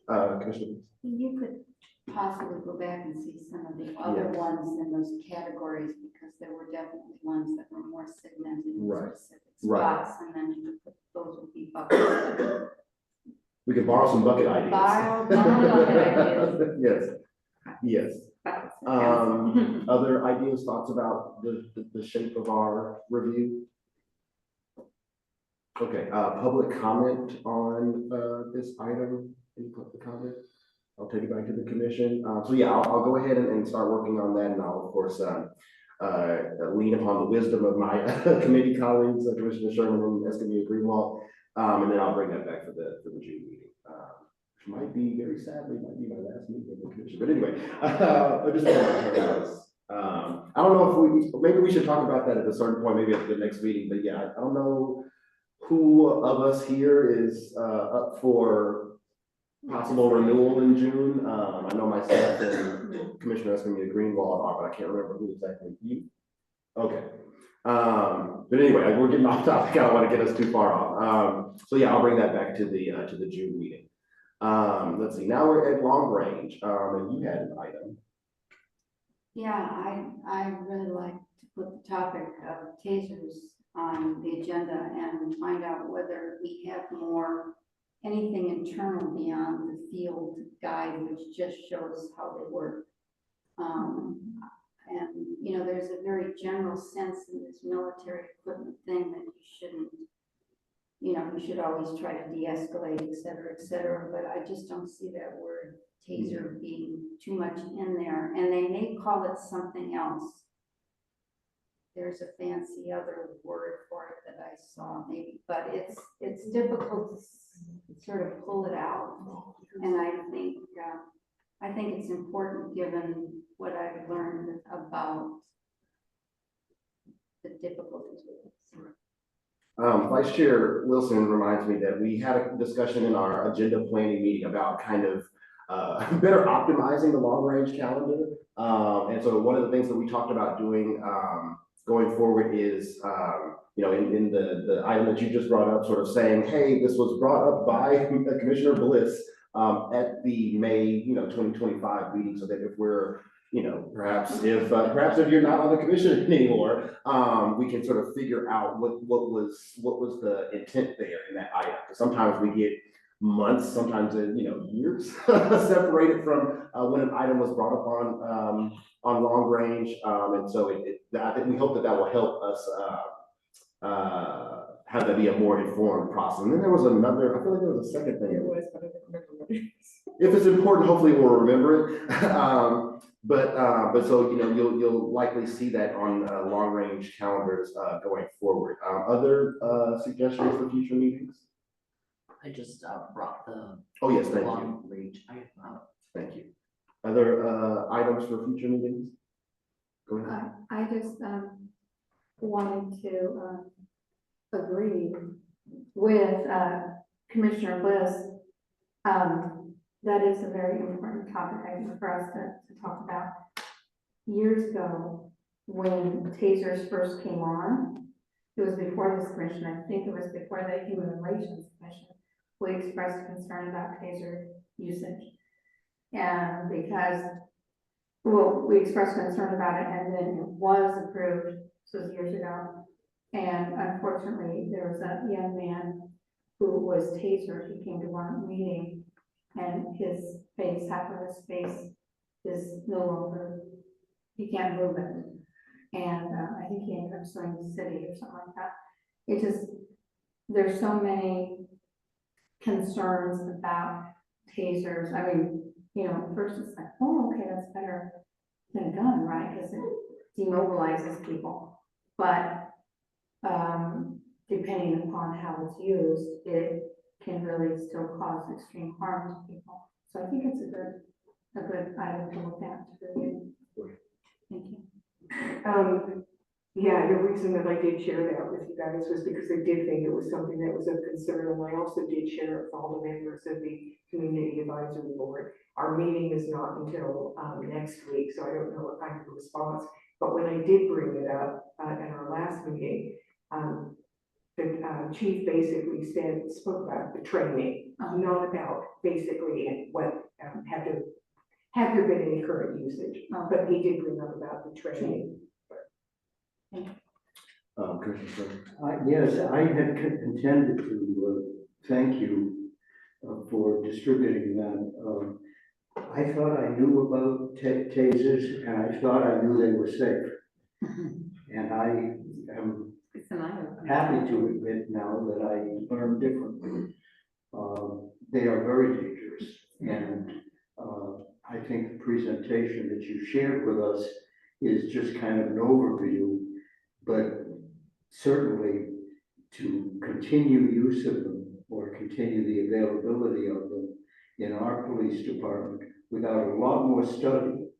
Commissioner. You could possibly go back and see some of the other ones in those categories, because there were definitely ones that were more segmented in specific spots, and then you could put those would be buckets. We could borrow some bucket ideas. Borrow bucket ideas. Yes. Other ideas, thoughts about the shape of our review? Okay, public comment on this item. Any public comment? I'll take it back to the commission. So yeah, I'll go ahead and start working on that, and I'll of course lean upon the wisdom of my committee colleagues, Commissioner Sherman and Escamilla Greenwald, and then I'll bring that back for the June meeting. Which might be, very sadly, might be my last meeting with the commission. But anyway, I just want to I don't know if maybe we should talk about that at a certain point, maybe at the next meeting. But yeah, I don't know who of us here is up for possible renewal in June. I know myself and Commissioner Escamilla Greenwald are, but I can't remember who exactly. You? Okay. But anyway, we're getting off topic. I don't want to get us too far off. So yeah, I'll bring that back to the June meeting. Let's see, now we're at long range, and you had an item. Yeah, I really like to put the topic of tasers on the agenda and find out whether we have more anything internal beyond the field guide, which just shows how they work. And, you know, there's a very general sense in this military equipment thing that you shouldn't, you know, you should always try to de-escalate, et cetera, but I just don't see that word taser being too much in there, and they may call it something else. There's a fancy other word for it that I saw maybe, but it's difficult to sort of pull it out. And I think it's important, given what I've learned about the difficulties with it. Vice Chair Wilson reminds me that we had a discussion in our agenda planning meeting about kind of better optimizing the long range calendar. And so one of the things that we talked about doing going forward is, you know, in the item that you just brought up, sort of saying, hey, this was brought up by Commissioner Bliss at the May, you know, 2025 meeting, so that if we're, you know, perhaps if you're not on the commission anymore, we can sort of figure out what was the intent there in that item. Because sometimes we get months, sometimes you know, years separated from when an item was brought up on long range, and so I think we hope that will help us have that be a more informed process. And then there was another, I feel like there was a second thing. It was, but I don't remember what it is. If it's important, hopefully we'll remember it. But so, you know, you'll likely see that on long range calendars going forward. Other suggestions for future meetings? I just brought the Oh, yes, thank you. long range. Thank you. Other items for future meetings? Go ahead. I just wanted to agree with Commissioner Bliss. That is a very important topic, I think, for us to talk about. Years ago, when tasers first came on, it was before this commission, I think it was before the Human Relations Commission, we expressed concern about taser usage. And because, well, we expressed concern about it, and then it was approved, this was years ago. And unfortunately, there was a young man who was tasered. He came to one meeting, and his face, half of his face is no longer, he can't move it. And I think he ended up suing the city or something like that. It just, there's so many concerns about tasers. I mean, you know, first it's like, oh, okay, that's better than a gun, right? Because it demobilizes people. But depending upon how it's used, it can really still cause extreme harm to people. So I think it's a good item to look at to review. Thank you. Yeah, the reason that I did share that with you guys was because I did think it was something that was of concern, and I also did share it with all the members of the Community Advisory Board. Our meeting is not until next week, so I don't know what kind of a response, but when I did bring it up at our last meeting, the chief basically spoke about the training, not about basically what had there been any current usage, but he did bring up about the training. Yes, I had intended to thank you for distributing that. I thought I knew about tasers, and I thought I knew they were safe. And I am happy to admit now that I learned differently. They are very dangerous, and I think the presentation that you shared with us is just kind of an overview, but certainly to continue use of them or continue the availability of them in our police department without a lot more study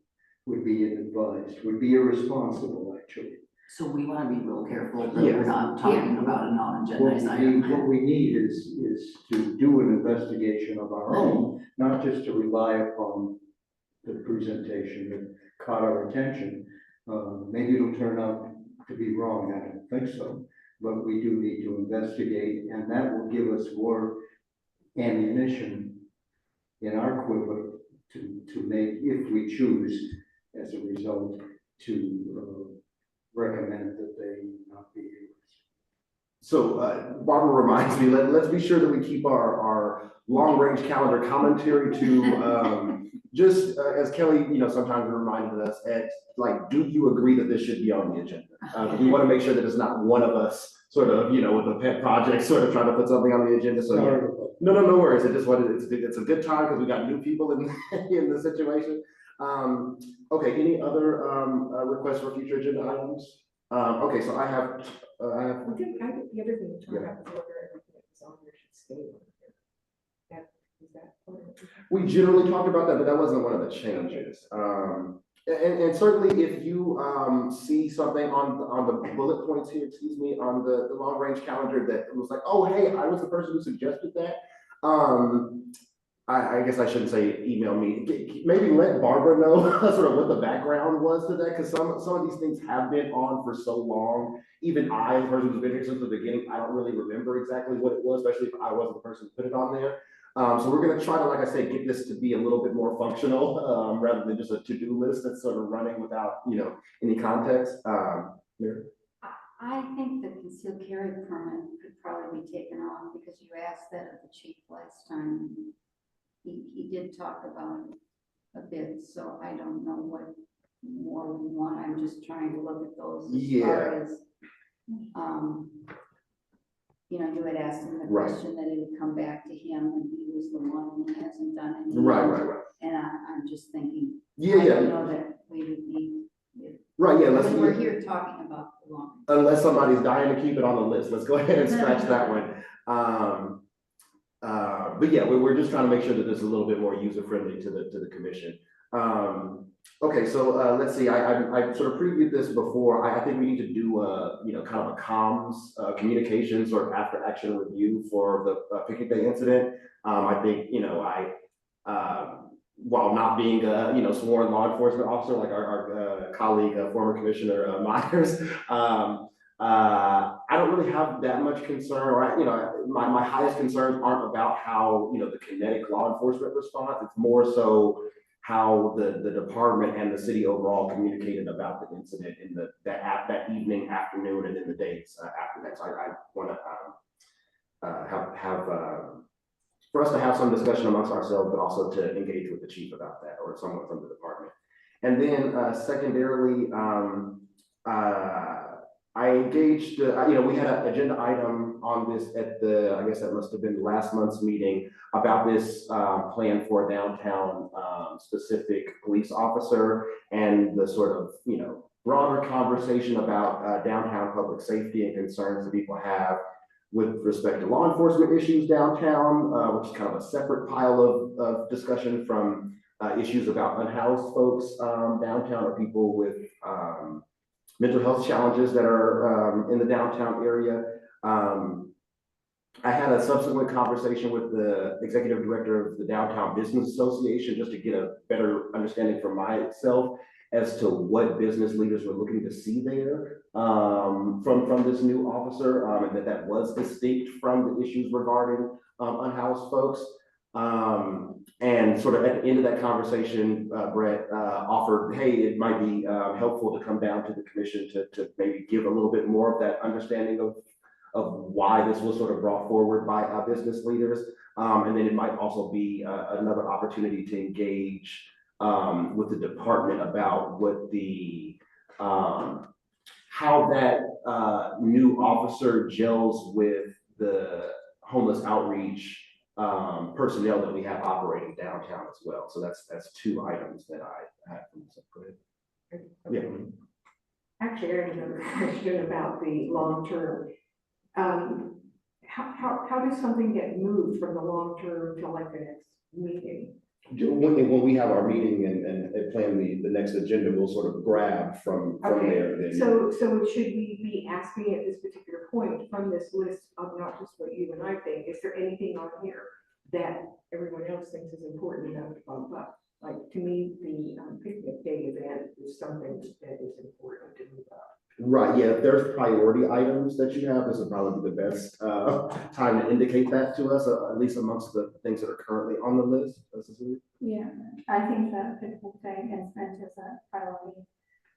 would be inadvised, would be irresponsible, actually. So we want to be real careful that we're not talking about a non-agendized What item. we need is to do an investigation of our own, not just to rely upon the presentation that caught our attention. Maybe it'll turn out to be wrong, I don't think so, but we do need to investigate, and that will give us more ammunition in our quiver to make, if we choose, as a result, to recommend that they not be used. Barbara reminds me, let's be sure that we keep our long-range calendar commentary to, just as Kelly, sometimes reminded us, do you agree that this should be on the agenda? We want to make sure that it's not one of us sort of, with a pet project, sort of trying to put something on the agenda, so yeah. No worries, it's a good time, because we got new people in, in the situation. Okay, any other, requests for future agenda items? Okay, so I have. I think the other thing to talk about is whether everything that's on there should stay on there. Is that part of it? We generally talked about that, but that wasn't one of the changes. And certainly if you see something on the bullet points here, excuse me, on the long range calendar that was like, oh, hey, I was the person who suggested that. I guess I shouldn't say email me. Maybe let Barbara know sort of what the background was to that, because some of these things have been on for so long. Even I, as a person who's been here since the beginning, I don't really remember exactly what it was, especially if I wasn't the person who put it on there. So we're going to try to, like I said, get this to be a little bit more functional rather than just a to-do list that's sort of running without, any context. Mary? I think the concealed carry permit could probably be taken off, because you asked that of the chief last time. He did talk about it a bit, so I don't know what more we want. I'm just trying to look at those as far as, you had asked him the question that it would come back to him, and he was the one who hasn't done it. Right. And I'm just thinking, I Yeah. don't know that we would be. Right, yeah. We're here talking about the law. Unless somebody's dying to keep it on the list, let's go ahead and scratch that one. But yeah, we're just trying to make sure that this is a little bit more user friendly to the commission. Okay, so let's see. I sort of previewed this before. I think we need to do kind of a comms communications or after action review for the Picnic Day incident. I think while not being a sworn law enforcement officer like our colleague former Commissioner Myers, I don't really have that much concern, or my highest concerns aren't about how the kinetic law enforcement response. It's more so how the department and the city overall communicated about the incident in that evening, afternoon, and in the days after that. So I want to have for us to have some discussion amongst ourselves, but also to engage with the chief about that, or someone from the department. And then secondarily, I engaged, we had an agenda item on this at I guess that must have been last month's meeting, about this plan for a downtown specific police officer, and the sort of, broader conversation about downtown public safety and concerns that people have with respect to law enforcement issues downtown, which is kind of a separate pile of discussion from issues about unhoused folks downtown, or people with mental health challenges that are in the downtown area. I had a subsequent conversation with the executive director of the Downtown Business Association, just to get a better understanding for myself as to what business leaders were looking to see there from this new officer, and that was distinct from the issues regarding unhoused folks. And sort of at the end of that conversation, Brett offered, hey, it might be helpful to come down to the commission to maybe give a little bit more of that understanding of why this was sort of brought forward by business leaders. And then it might also be another opportunity to engage with the department about what how that new officer gels with the homeless outreach personnel that we have operating downtown as well. So that's two items that I have. Go ahead. Yeah. Actually, I have another question about the long term. How does something get moved from the long term to like the next meeting? When we have our meeting and plan the next agenda, we'll sort of grab from there. Then. So should we be asking at this particular point from this list of not just what you and I think, is there anything on here that everyone else thinks is important enough to bump up? Like, to me, the picnic day event is something that is important to move up. Right, yeah, if there's priority items that you have, this would probably be the best time to indicate that to us, at least amongst the things that are currently on the list. Yeah, I think that picnic day incident is a priority,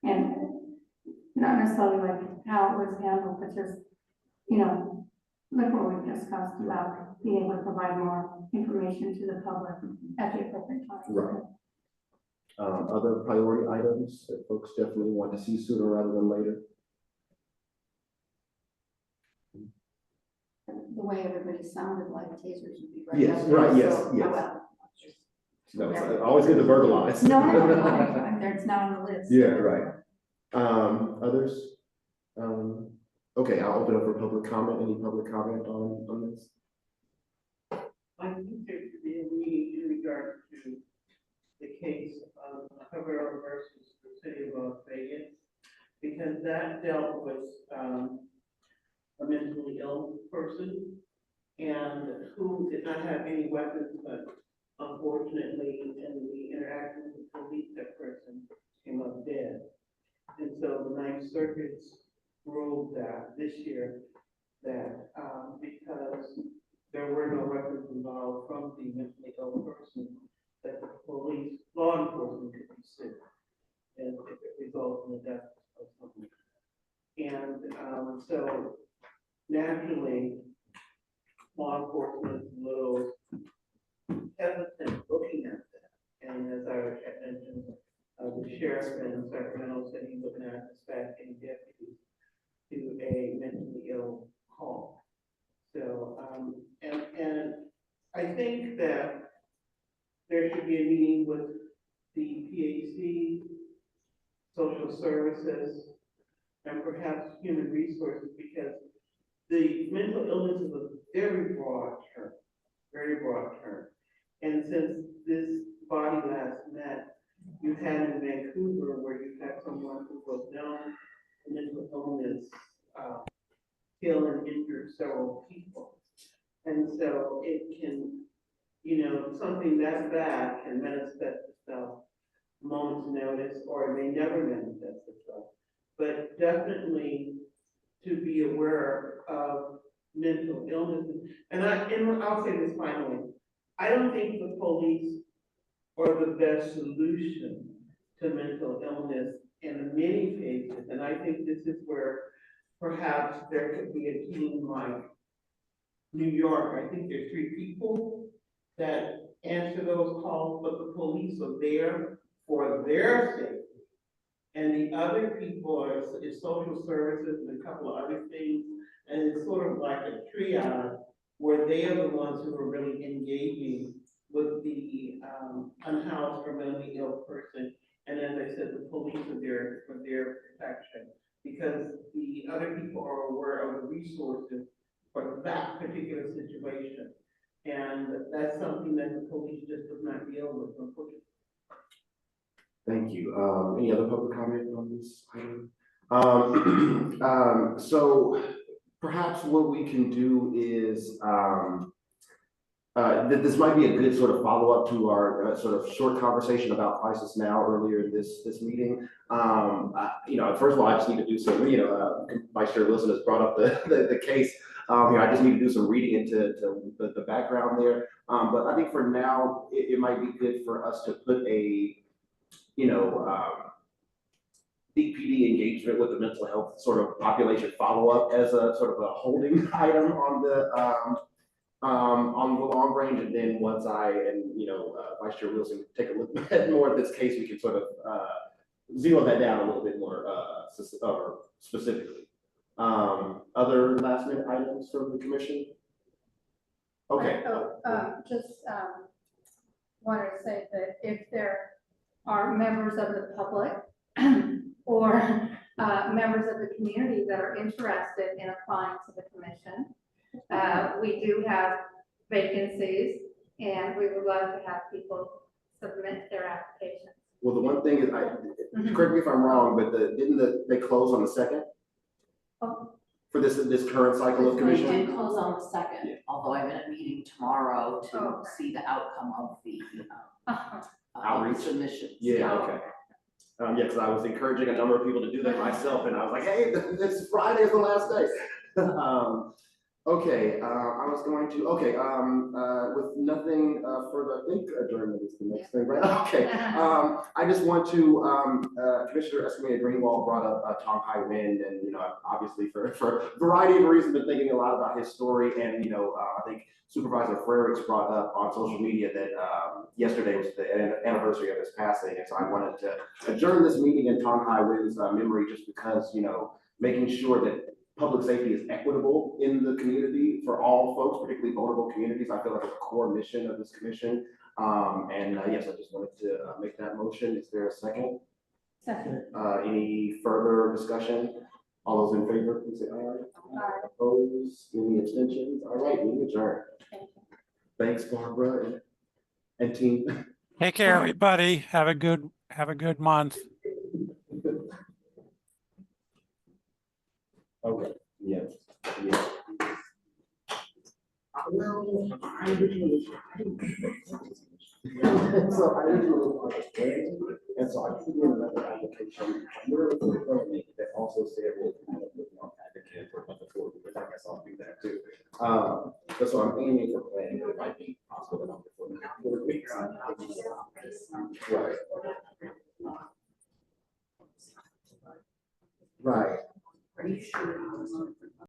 and not necessarily like how it was handled, but just you know, like what we've discussed about being able to provide more information to the public at the appropriate time. Right. Other priority items that folks definitely want to see sooner rather than later? The way everybody sounded like tasers would be right. Yes, up there, right, yes, so, yes. well, No, it's always good to verbalize. No, it's not on the list. Yeah, right. Others? Okay, I'll open up for public comment. Any public comment on this? I think there should be a meeting in regard to the case of Cabrera versus the city of Las Vegas, because that dealt with, a mentally ill person and who did not have any weapons, but unfortunately, in the interaction with the police, that person came up dead. And so the Ninth Circuit's ruled that this year, that, because there were no weapons involved from the mentally ill person, that the police, law enforcement could be sued. And if it results in the death of someone. And, so naturally, law enforcement is a little hesitant looking at that. And as I had mentioned, the sheriff in Sacramento said he's looking at dispatching deputies to a mentally ill call. So, and I think that there should be a meeting with the PAC, social services, and perhaps human resources, because the mental illness is a very broad term, very broad term. And since this body last met, you had in Vancouver where you had someone who was known for mental illness, kill and injure several people. And so it can, you know, something that bad can manifest itself a moment's notice, or it may never manifest itself. But definitely to be aware of mental illnesses. And I'll say this finally, I don't think the police are the best solution to mental illness in many cases. And I think this is where perhaps there could be a team like New York. I think there's 3 people that answer those calls, but the police are there for their safety. And the other people is social services and a couple of other things. And it's sort of like a triage where they are the ones who are really engaging with the unhoused or mentally ill person. And as I said, the police are there for their protection, because the other people are aware of the resources for that particular situation. And that's something that the police just does not deal with, unfortunately. Thank you. Any other public comment on this item? So perhaps what we can do is, this might be a good sort of follow-up to our sort of short conversation about Crisis Now earlier in this meeting. You know, first of all, I just need to do some, you know, Vice Chair Wilson has brought up the case. You know, I just need to do some reading into the background there. But I think for now, it might be good for us to put a, you know, DPD engagement with the mental health sort of population follow-up as a sort of a holding item on the long range. And then once I and, you know, Vice Chair Wilson take a look at more of this case, we can sort of zero that down a little bit more specifically. Other last minute items from the commission? Okay. Wanted to say that if there are members of the public or members of the community that are interested in applying to the commission, we do have vacancies and we would love to have people submit their applications. Well, the one thing is, correct me if I'm wrong, but didn't they close on the 2nd? Oh. For this current cycle of We commission? did close on the 2nd, although I'm in a meeting tomorrow to Oh. see the outcome of the Outreach. submissions. Yeah, okay. Yeah, because I was encouraging a number of people to do that myself, and I was like, hey, this Friday is the last day. Okay, I was going to, with nothing, further, I think adjournment is the next thing, right? Okay, I just want to, Commissioner Escamilla Greenwald brought up, Tom High Wind, and, you know, obviously for a variety of reasons, been thinking a lot about his story, and, you know, I think Supervisor Frericks brought up on social media that, yesterday was the anniversary of his passing, and so I wanted to adjourn this meeting in Tom High Wind's, memory, just because, you know, making sure that public safety is equitable in the community for all folks, particularly vulnerable communities. I feel like it's a core mission of this commission. Yes, I just wanted to make that motion. Is there a second? Second. Any further discussion? All those in favor, please say aye. Aye. Opposed? Any abstentions? All right, meeting adjourned. Thanks, Barbara and team. Take care, everybody. Have a good month. Okay, yes, yes. Well, I originally. So I originally wanted to wait, and so I put in another application. That also said, well, kind of looking on advocate for other four, because I guess I'll do that too. So I'm aiming for planning, but it might be possible that I'm before the 4 weeks. Right. Right. Are you sure?